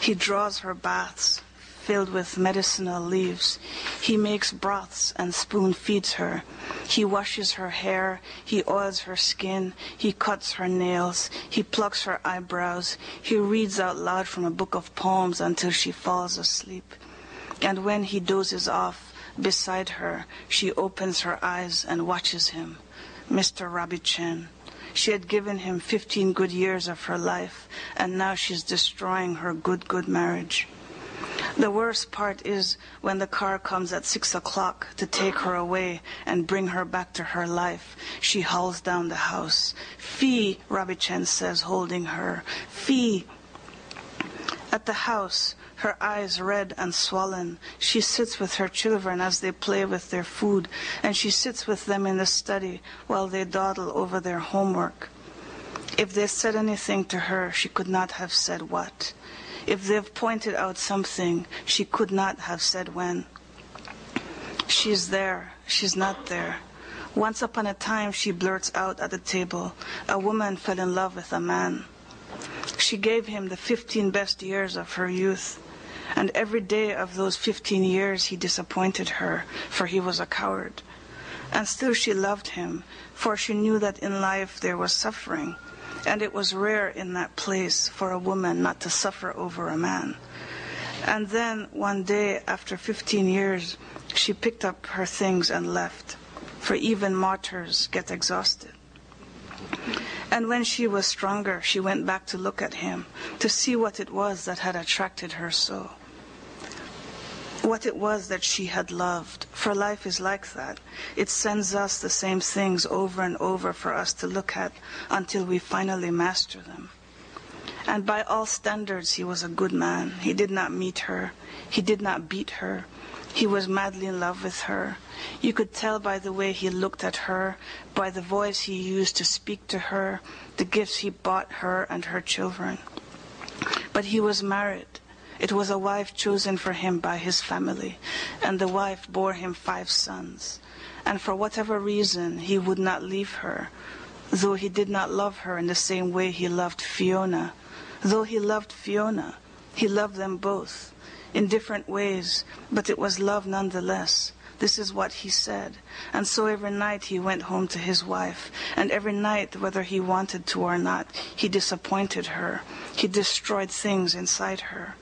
He draws her baths filled with medicinal leaves. He makes broths and spoon feeds her. He washes her hair. He oils her skin. He cuts her nails. He plucks her eyebrows. He reads out loud from a book of poems until she falls asleep. And when he dozes off beside her, she opens her eyes and watches him. Mr. Rabi-chan. She had given him 15 good years of her life, and now she's destroying her good marriage. The worst part is when the car comes at 6 o'clock to take her away and bring her back to her life, she howls down the house. Fee, Rabi-chan says, holding her. Fee. At the house, her eyes red and swollen, she sits with her children as they play with their food, and she sits with them in the study while they dawdle over their homework. If they said anything to her, she could not have said what. If they've pointed out something, she could not have said when. She's there, she's not there. Once upon a time, she blurts out at the table, a woman fell in love with a man. She gave him the 15 best years of her youth, and every day of those 15 years he disappointed her, for he was a coward. And still she loved him, for she knew that in life there was suffering, and it was rare in that place for a woman not to suffer over a man. And then one day, after 15 years, she picked up her things and left, for even martyrs get exhausted. And when she was stronger, she went back to look at him, to see what it was that had attracted her so. What it was that she had loved, for life is like that. It sends us the same things over and over for us to look at until we finally master them. And by all standards, he was a good man. He did not meet her. He did not beat her. He was madly in love with her. You could tell by the way he looked at her, by the voice he used to speak to her, the gifts he bought her and her children. But he was married. It was a wife chosen for him by his family, and the wife bore him 5 sons. And for whatever reason, he would not leave her, though he did not love her in the same way he loved Fiona. Though he loved Fiona, he loved them both in different ways, but it was love nonetheless. This is what he said. And so every night he went home to his wife, and every night, whether he wanted to or not, he disappointed her. He destroyed things inside her.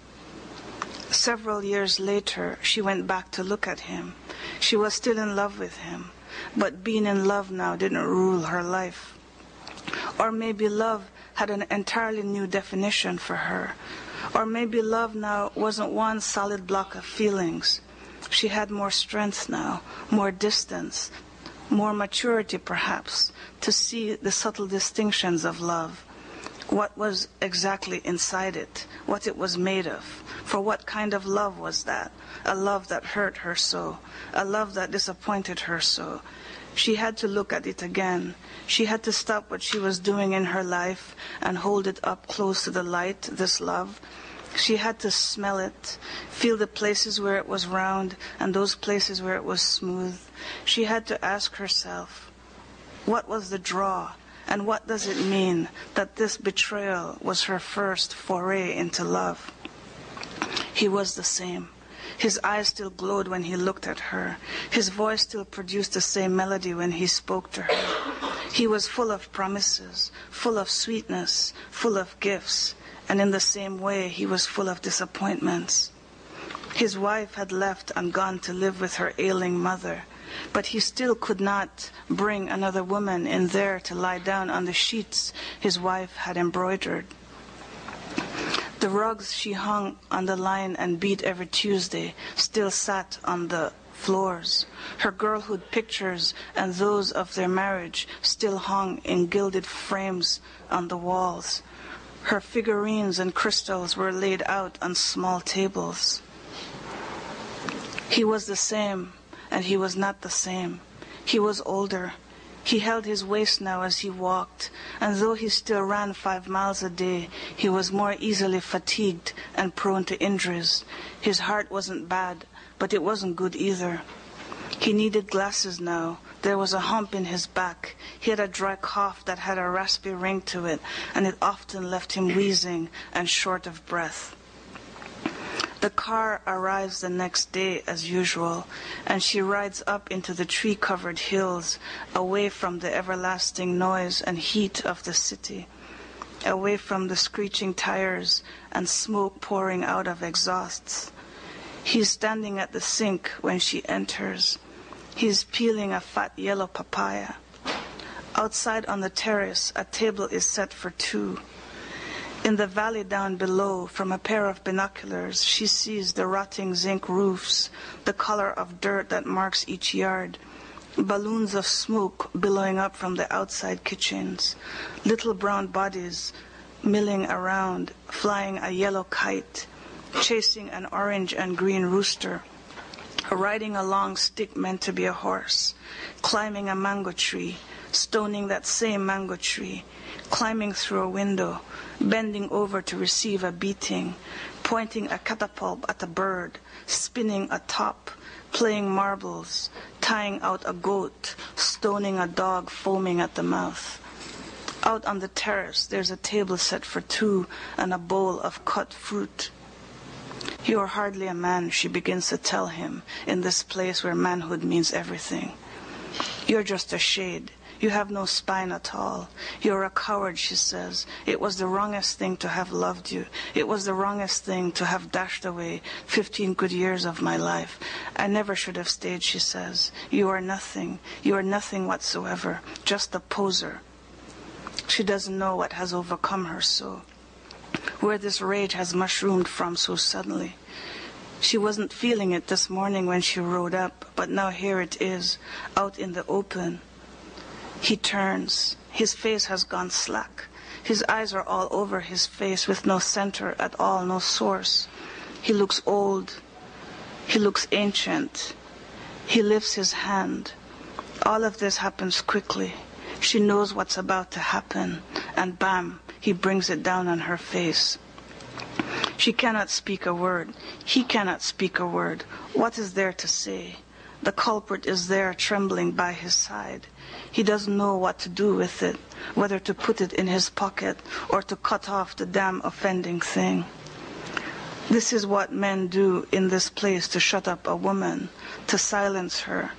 Several years later, she went back to look at him. She was still in love with him, but being in love now didn't rule her life. Or maybe love had an entirely new definition for her. Or maybe love now wasn't one solid block of feelings. She had more strength now, more distance, more maturity perhaps, to see the subtle distinctions of love. What was exactly inside it, what it was made of. For what kind of love was that? A love that hurt her so, a love that disappointed her so. She had to look at it again. She had to stop what she was doing in her life and hold it up close to the light, this love. She had to smell it, feel the places where it was round and those places where it was smooth. She had to ask herself, what was the draw? And what does it mean that this betrayal was her first foray into love? He was the same. His eyes still glowed when he looked at her. His voice still produced the same melody when he spoke to her. He was full of promises, full of sweetness, full of gifts, and in the same way he was full of disappointments. His wife had left and gone to live with her ailing mother, but he still could not bring another woman in there to lie down on the sheets his wife had embroidered. The rugs she hung on the line and beat every Tuesday still sat on the floors. Her girlhood pictures and those of their marriage still hung in gilded frames on the walls. Her figurines and crystals were laid out on small tables. He was the same, and he was not the same. He was older. He held his waist now as he walked, and though he still ran 5 miles a day, he was more easily fatigued and prone to injuries. His heart wasn't bad, but it wasn't good either. He needed glasses now. There was a hump in his back. He had a dry cough that had a raspy ring to it, and it often left him wheezing and short of breath. The car arrives the next day as usual, and she rides up into the tree-covered hills, away from the everlasting noise and heat of the city, away from the screeching tires and smoke pouring out of exhausts. He's standing at the sink when she enters. He's peeling a fat yellow papaya. Outside on the terrace, a table is set for 2. In the valley down below, from a pair of binoculars, she sees the rotting zinc roofs, the color of dirt that marks each yard, balloons of smoke billowing up from the outside kitchens, little brown bodies milling around, flying a yellow kite, chasing an orange and green rooster, riding a long stick meant to be a horse, climbing a mango tree, stoning that same mango tree, climbing through a window, bending over to receive a beating, pointing a catapult at a bird, spinning a top, playing marbles, tying out a goat, stoning a dog foaming at the mouth. Out on the terrace, there's a table set for 2 and a bowl of cut fruit. You are hardly a man, she begins to tell him, in this place where manhood means everything. You're just a shade. You have no spine at all. You're a coward, she says. It was the wrongest thing to have loved you. It was the wrongest thing to have dashed away 15 good years of my life. I never should have stayed, she says. You are nothing. You are nothing whatsoever. Just a poser. She doesn't know what has overcome her so. Where this rage has mushroomed from so suddenly. She wasn't feeling it this morning when she rode up, but now here it is, out in the open. He turns. His face has gone slack. His eyes are all over his face with no center at all, no source. He looks old. He looks ancient. He lifts his hand. All of this happens quickly. She knows what's about to happen, and bam, he brings it down on her face. She cannot speak a word. He cannot speak a word. What is there to say? The culprit is there trembling by his side. He doesn't know what to do with it, whether to put it in his pocket or to cut off the damn offending thing. This is what men do in this place to shut up a woman, to silence her.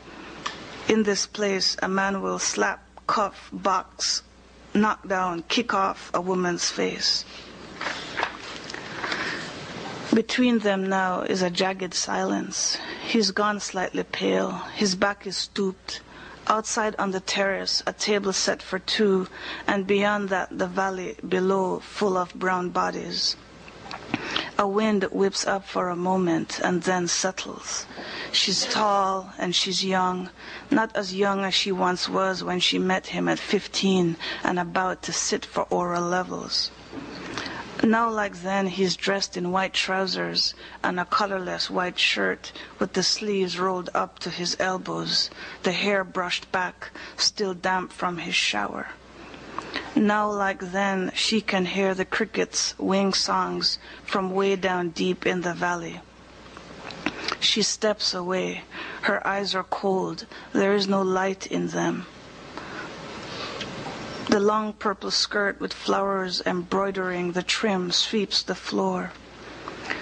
In this place, a man will slap, cuff, box, knock down, kick off a woman's face. Between them now is a jagged silence. He's gone slightly pale. His back is stooped. Outside on the terrace, a table set for 2, and beyond that, the valley below, full of brown bodies. A wind whips up for a moment and then settles. She's tall and she's young, not as young as she once was when she met him at 15 and about to sit for oral levels. Now, like then, he's dressed in white trousers and a colorless white shirt with the sleeves rolled up to his elbows, the hair brushed back, still damp from his shower. Now, like then, she can hear the crickets' wing songs from way down deep in the valley. She steps away. Her eyes are cold. There is no light in them. The long purple skirt with flowers embroidering the trim sweeps the floor.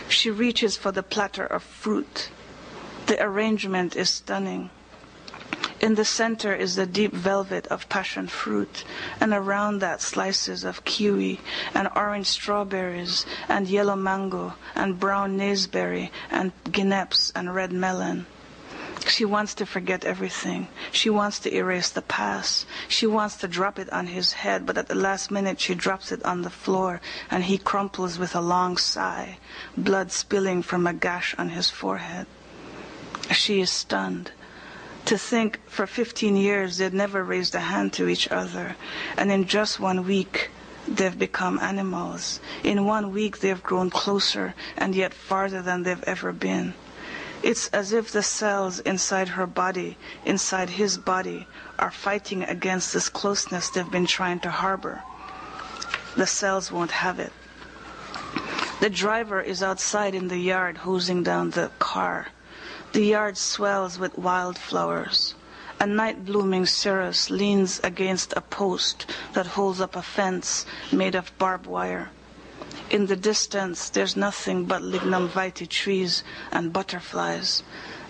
She reaches for the platter of fruit. The arrangement is stunning. In the center is the deep velvet of passion fruit, and around that slices of kiwi and orange strawberries and yellow mango and brown naseberry and guineps and red melon. She wants to forget everything. She wants to erase the past. She wants to drop it on his head, but at the last minute she drops it on the floor, and he crumples with a long sigh, blood spilling from a gash on his forehead. She is stunned. To think for 15 years they'd never raised a hand to each other, and in just 1 week they've become animals. In 1 week they've grown closer and yet farther than they've ever been. It's as if the cells inside her body, inside his body, are fighting against this closeness they've been trying to harbor. The cells won't have it. The driver is outside in the yard hosing down the car. The yard swells with wildflowers. A night-blooming cereus leans against a post that holds up a fence made of barbed wire. In the distance, there's nothing but lignum vitae trees and butterflies,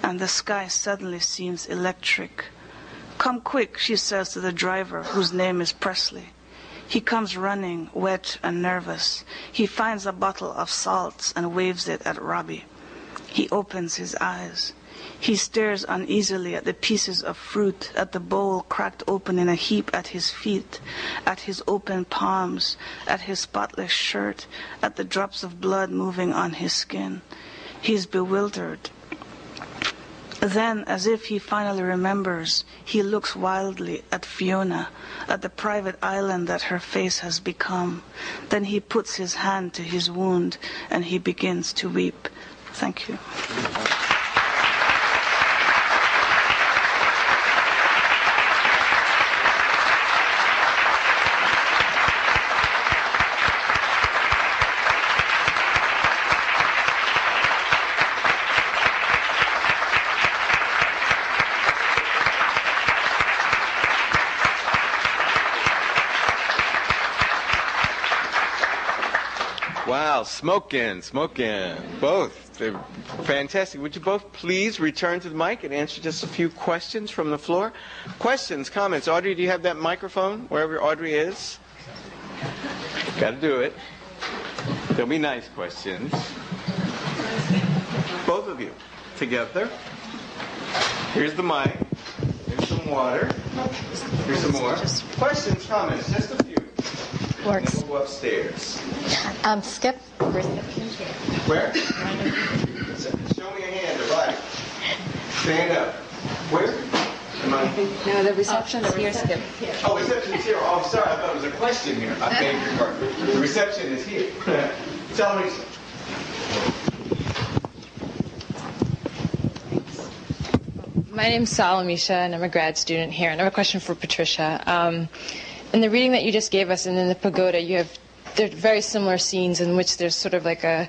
and the sky suddenly seems electric. "Come quick," she says to the driver, whose name is Presley. He comes running, wet and nervous. He finds a bottle of salts and waves it at Robbie. He opens his eyes. He stares uneasily at the pieces of fruit, at the bowl cracked open in a heap at his feet, at his open palms, at his spotless shirt, at the drops of blood moving on his skin. He's bewildered. Then, as if he finally remembers, he looks wildly at Fiona, at the private island that her face has become. Then he puts his hand to his wound and he begins to weep. Thank you. Wow, smoking. Both. They're fantastic. Would you both please return to the mic and answer just a few questions from the floor? Questions, comments. Audrey, do you have that microphone wherever Audrey is? Got to do it. There'll be nice questions. Both of you together. Here's the mic. Here's some water. Here's some more. Questions, comments, just a few. Works. And then we'll go upstairs. Skip. Where? Show me a hand, right. Stand up. Where? Am I? No, the reception's here, Skip. Oh, reception is here. Oh, sorry. I thought it was a question here. I beg your pardon. The reception is here. Tell me. My name's Salamisha, and I'm a grad student here. And I have a question for Patricia. In the reading that you just gave us, and in the pagoda, there are very similar scenes in which there's sort of like a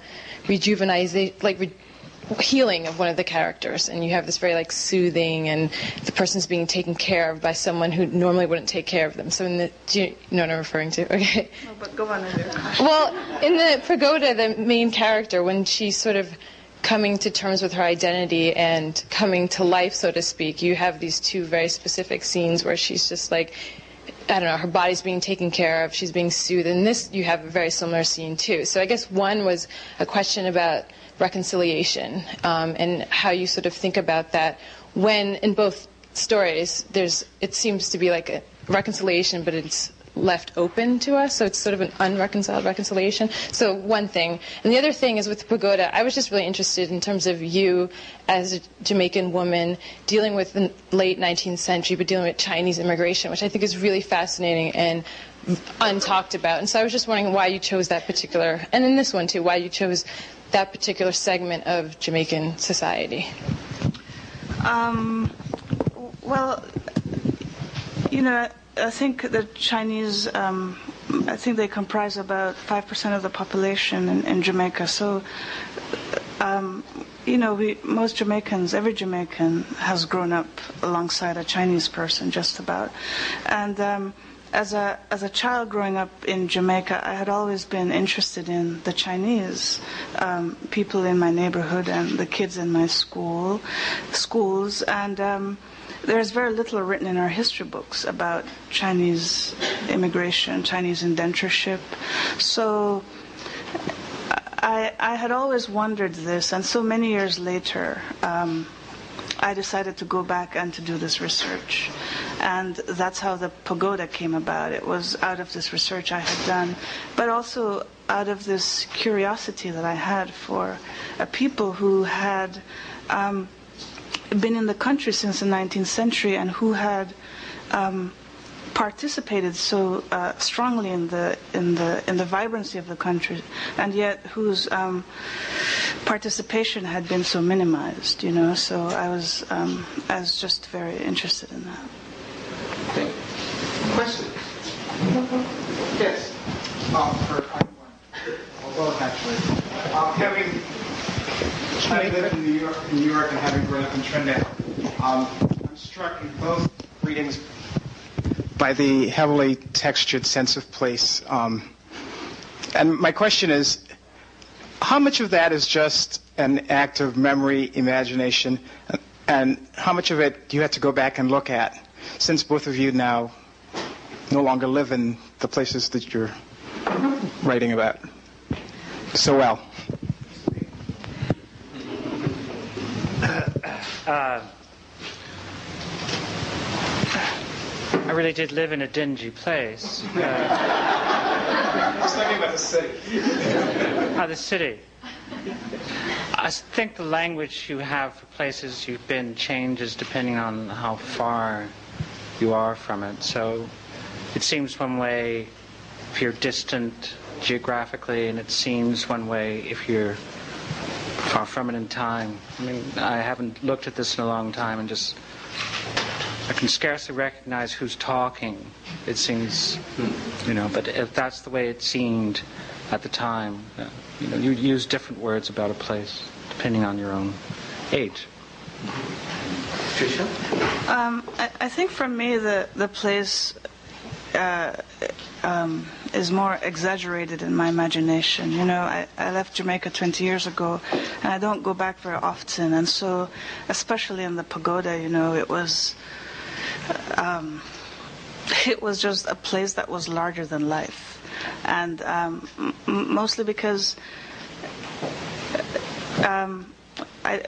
healing of one of the characters, and you have this very soothing, and the person's being taken care of by someone who normally wouldn't take care of them. So do you know what I'm referring to? Okay. No, but go on with your question. Well, in the pagoda, the main character, when she's sort of coming to terms with her identity and coming to life, so to speak, you have these two very specific scenes where she's just I don't know, her body's being taken care of, she's being soothed. In this, you have a very similar scene, too. So I guess one was a question about reconciliation and how you sort of think about that when, in both stories, it seems to be like a reconciliation, but it's left open to us, so it's sort of an unreconciled reconciliation. So one thing. And the other thing is with the pagoda, I was just really interested in terms of you as a Jamaican woman dealing with the late 19th century, but dealing with Chinese immigration, which I think is really fascinating and untalked about. And so I was just wondering why you chose that particular, and in this one too, why you chose that particular segment of Jamaican society. Well, I think the Chinese, I think they comprise about 5% of the population in Jamaica. So, most Jamaicans, every Jamaican has grown up alongside a Chinese person, just about. And as a child growing up in Jamaica, I had always been interested in the Chinese people in my neighborhood and the kids in my schools, and there's very little written in our history books about Chinese immigration, Chinese indentureship. So I had always wondered this, and so many years later, I decided to go back and to do this research. And that's how the pagoda came about. It was out of this research I had done, but also out of this curiosity that I had for people who had been in the country since the 19th century and who had participated so strongly in the vibrancy of the country, and yet whose participation had been so minimized. So I was just very interested in that. Okay. Questions? Yes. Having I live in New York and having grown up in Trinidad, I'm struck in both readings by the heavily textured sense of place. And my question is, how much of that is just an act of memory, imagination, and how much of it do you have to go back and look at, since both of you now no longer live in the places that you're writing about so well? I really did live in a dingy place. I was talking about the city. The city. I think the language you have for places you've been changes depending on how far you are from it. So it seems one way if you're distant geographically, and it seems one way if you're far from it in time. I mean, I haven't looked at this in a long time, and I can scarcely recognize who's talking. It seems, but if that's the way it seemed at the time, you use different words about a place depending on your own age. Patricia? I think for me the place is more exaggerated in my imagination. I left Jamaica 20 years ago, and I don't go back very often. And so, especially in the pagoda, it was just a place that was larger than life, and mostly because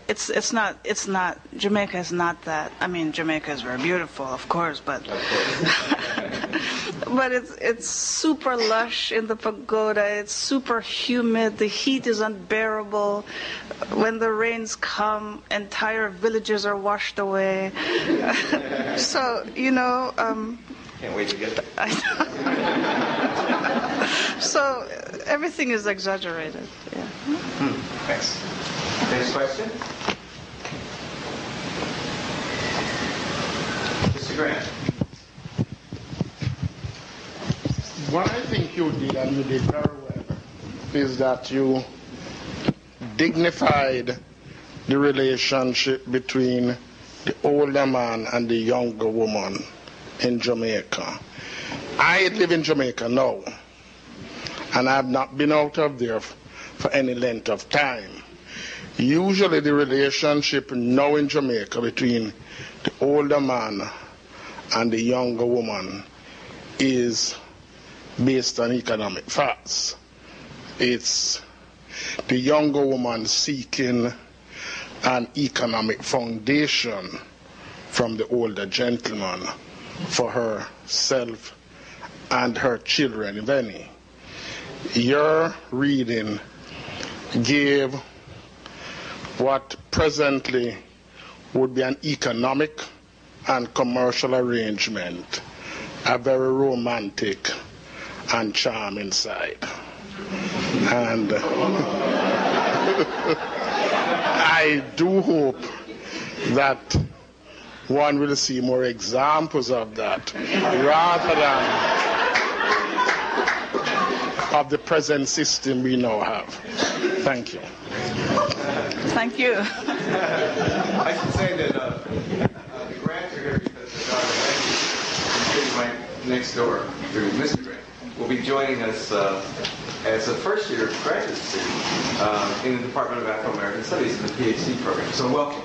it's not Jamaica is not that. I mean, Jamaica is very beautiful, of course, but but it's super lush in the pagoda. It's super humid. The heat is unbearable. When the rains come, entire villages are washed away. So Can't wait to get there. So everything is exaggerated. Yeah. Thanks. Next question? Mr. Grant. What I think you did, and you did very well, is that you dignified the relationship between the older man and the younger woman in Jamaica. I live in Jamaica now, and I have not been out of there for any length of time. Usually the relationship now in Jamaica between the older man and the younger woman is based on economic facts. It's the younger woman seeking an economic foundation from the older gentleman for herself and her children, if any. Your reading gave what presently would be an economic and commercial arrangement a very romantic and charming side. And I do hope that one will see more examples of that rather than of the present system we now have. Thank you. Thank you. I should say that the Grants are here because the daughter sitting right next door to Mr. Grant will be joining us as a first-year graduate student in the Department of Afro-American Studies in the PhD program. So welcome.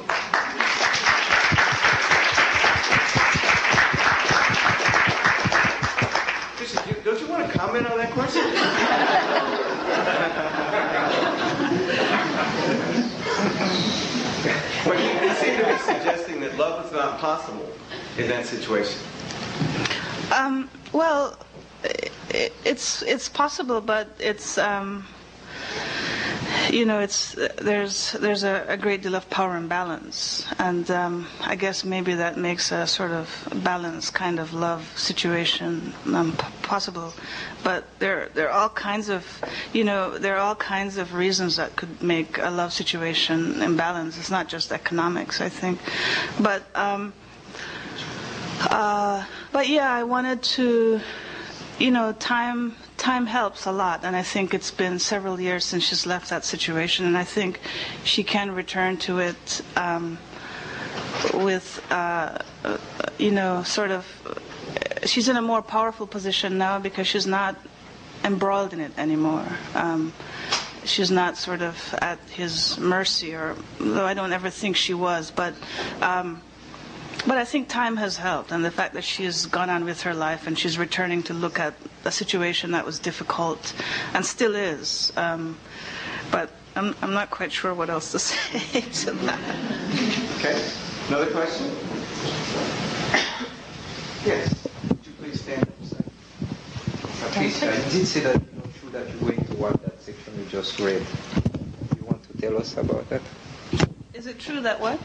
Don't you want to comment on that question? But you seem to be suggesting that love is not possible in that situation. Well, it's possible, but it's there's a great deal of power imbalance, and I guess maybe that makes a sort of balanced kind of love situation possible. But there are all kinds of reasons that could make a love situation imbalanced. It's not just economics, I think. But yeah, I wanted to, time helps a lot, and I think it's been several years since she's left that situation, and I think she can return to it with, sort of, she's in a more powerful position now because she's not embroiled in it anymore. She's not sort of at his mercy, though I don't ever think she was, but I think time has helped, and the fact that she has gone on with her life and she's returning to look at a situation that was difficult and still is. But I'm not quite sure what else to say to that. Okay. Another question? Yes. Would you please stand up a second? Patricia, you did say that you're not sure that you're going to watch that section you just read. You want to tell us about that? Is it true that what?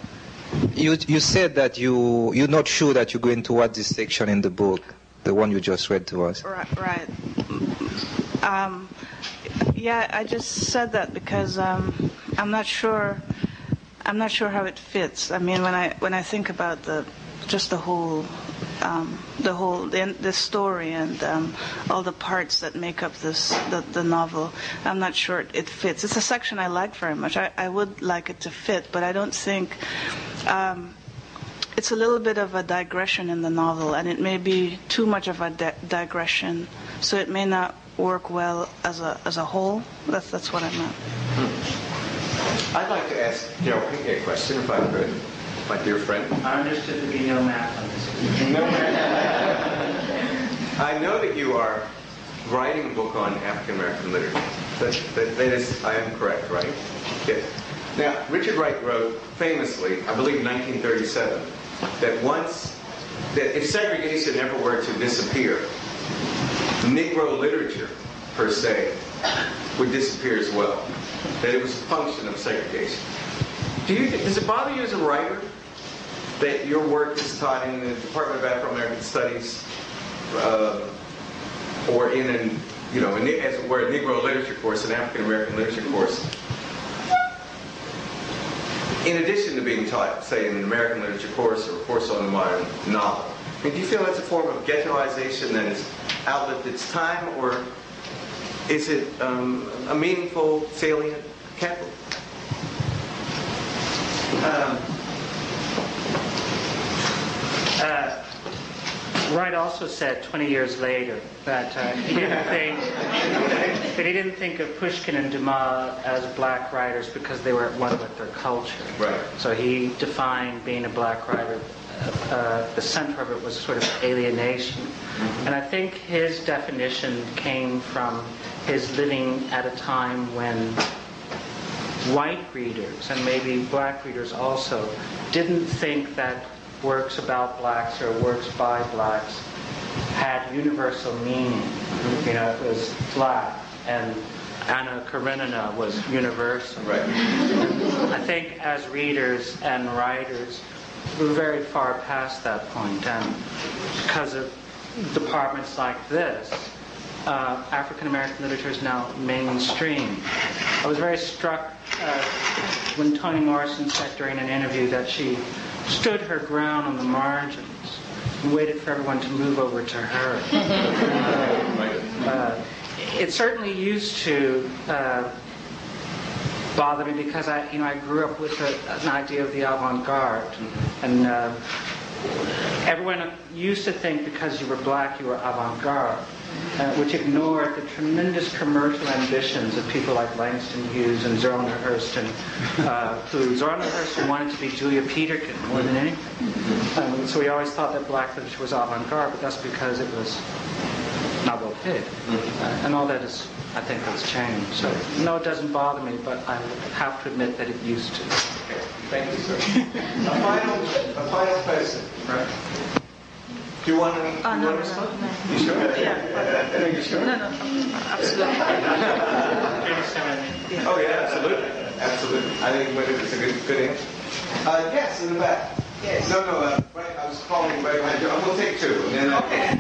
You said that you're not sure that you're going to watch this section in the book, the one you just read to us. Right. Yeah, I just said that because I'm not sure how it fits. I mean, when I think about the story and all the parts that make up the novel, I'm not sure it fits. It's a section I like very much. I would like it to fit, but I don't think it's a little bit of a digression in the novel, and it may be too much of a digression, so it may not work well as a whole. That's what I meant. I'd like to ask Darryl Pinckney a question, if I could, my dear friend. I understood there be no math on this. No math. I know that you are writing a book on African American literature. That is, I am correct, right? Yes. Now, Richard Wright wrote famously, I believe in 1937, that if segregation ever were to disappear, Negro literature, per se, would disappear as well. That it was a function of segregation. Does it bother you as a writer that your work is taught in the Department of Afro-American Studies, or in as it were, a Negro literature course, an African American literature course, in addition to being taught, say, in an American literature course or a course on the modern novel? I mean, do you feel that's a form of ghettoization that has outlived its time, or is it a meaningful, salient capital? Wright also said 20 years later that he didn't think of Pushkin and Dumas as black writers because they were at one with their culture. Right. So he defined being a black writer, the center of it was sort of alienation. And I think his definition came from his living at a time when white readers, and maybe black readers also, didn't think that works about blacks or works by blacks had universal meaning. It was black, and Anna Karenina was universal. Right. I think as readers and writers, we're very far past that point, and because of departments like this, African American literature is now mainstream. I was very struck when Toni Morrison said during an interview that she stood her ground on the margins and waited for everyone to move over to her. It certainly used to bother me because I grew up with an idea of the avant-garde, and everyone used to think because you were black you were avant-garde, which ignored the tremendous commercial ambitions of people like Langston Hughes and Zora Neale Hurston, who Zora Neale Hurston wanted to be Julia Peterkin more than anything. So we always thought that black literature was avant-garde, but that's because it was not well paid. And all that is, I think, has changed. So no, it doesn't bother me, but I have to admit that it used to. Okay. Thank you, sir. A final question, right? Do you want to respond? No. You sure? Yeah. You sure? No, absolutely. Oh, yeah, absolutely. Absolutely. Absolutely. I think it's a good answer. Yes, in the back. Yes. No, right, I was calling right behind you. I'm going to take two. And then okay.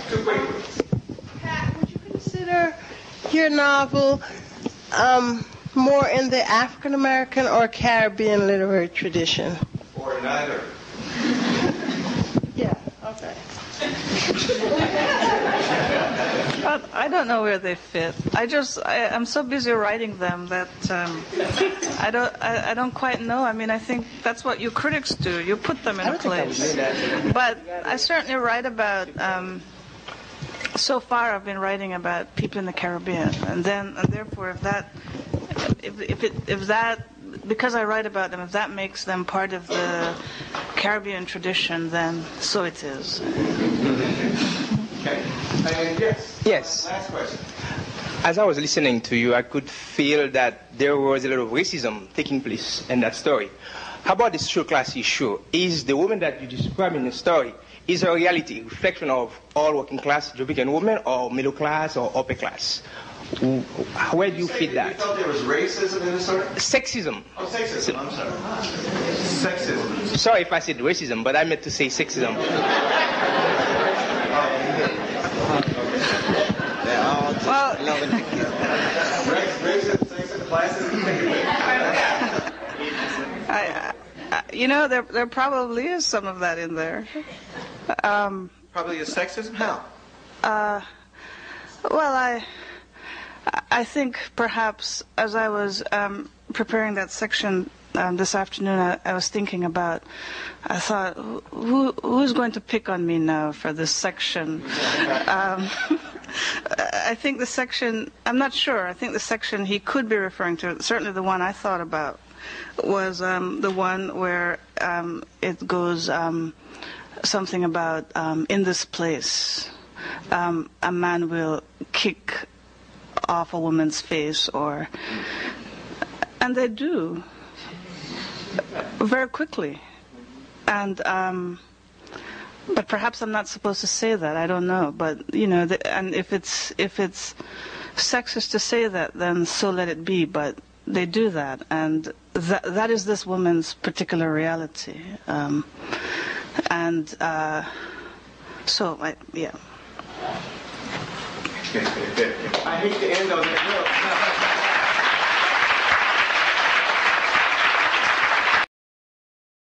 Two quick ones. Pat, would you consider your novel more in the African American or Caribbean literary tradition? Or neither. Yeah, okay. I don't know where they fit. I'm so busy writing them that I don't quite know. I mean, I think that's what you critics do. You put them in a place. But I certainly write about. So far, I've been writing about people in the Caribbean, and therefore, if that, because I write about them, if that makes them part of the Caribbean tradition, then so it is. Okay. And Yes. Last question. As I was listening to you, I could feel that there was a lot of racism taking place in that story. How about the social class issue? Is the woman that you describe in the story, is her reality a reflection of all working class Jamaican women, or middle class, or upper class? Where do you fit that? You thought there was racism in the story? Sexism. Oh, sexism. I'm sorry. Sexism. Sorry if I said racism, but I meant to say sexism. Well, racism, sexism, classism. There probably is some of that in there. Probably is sexism? How? Well, I think perhaps as I was preparing that section this afternoon, I was thinking about, I thought, who's going to pick on me now for this section? I think the section, I'm not sure, I think the section he could be referring to, certainly the one I thought about, was the one where it goes something about in this place, a man will kick off a woman's face, and they do very quickly, and but perhaps I'm not supposed to say that. I don't know, but and if it's sexist to say that, then so let it be. But they do that, and that is this woman's particular reality, yeah. I hate to end on that note.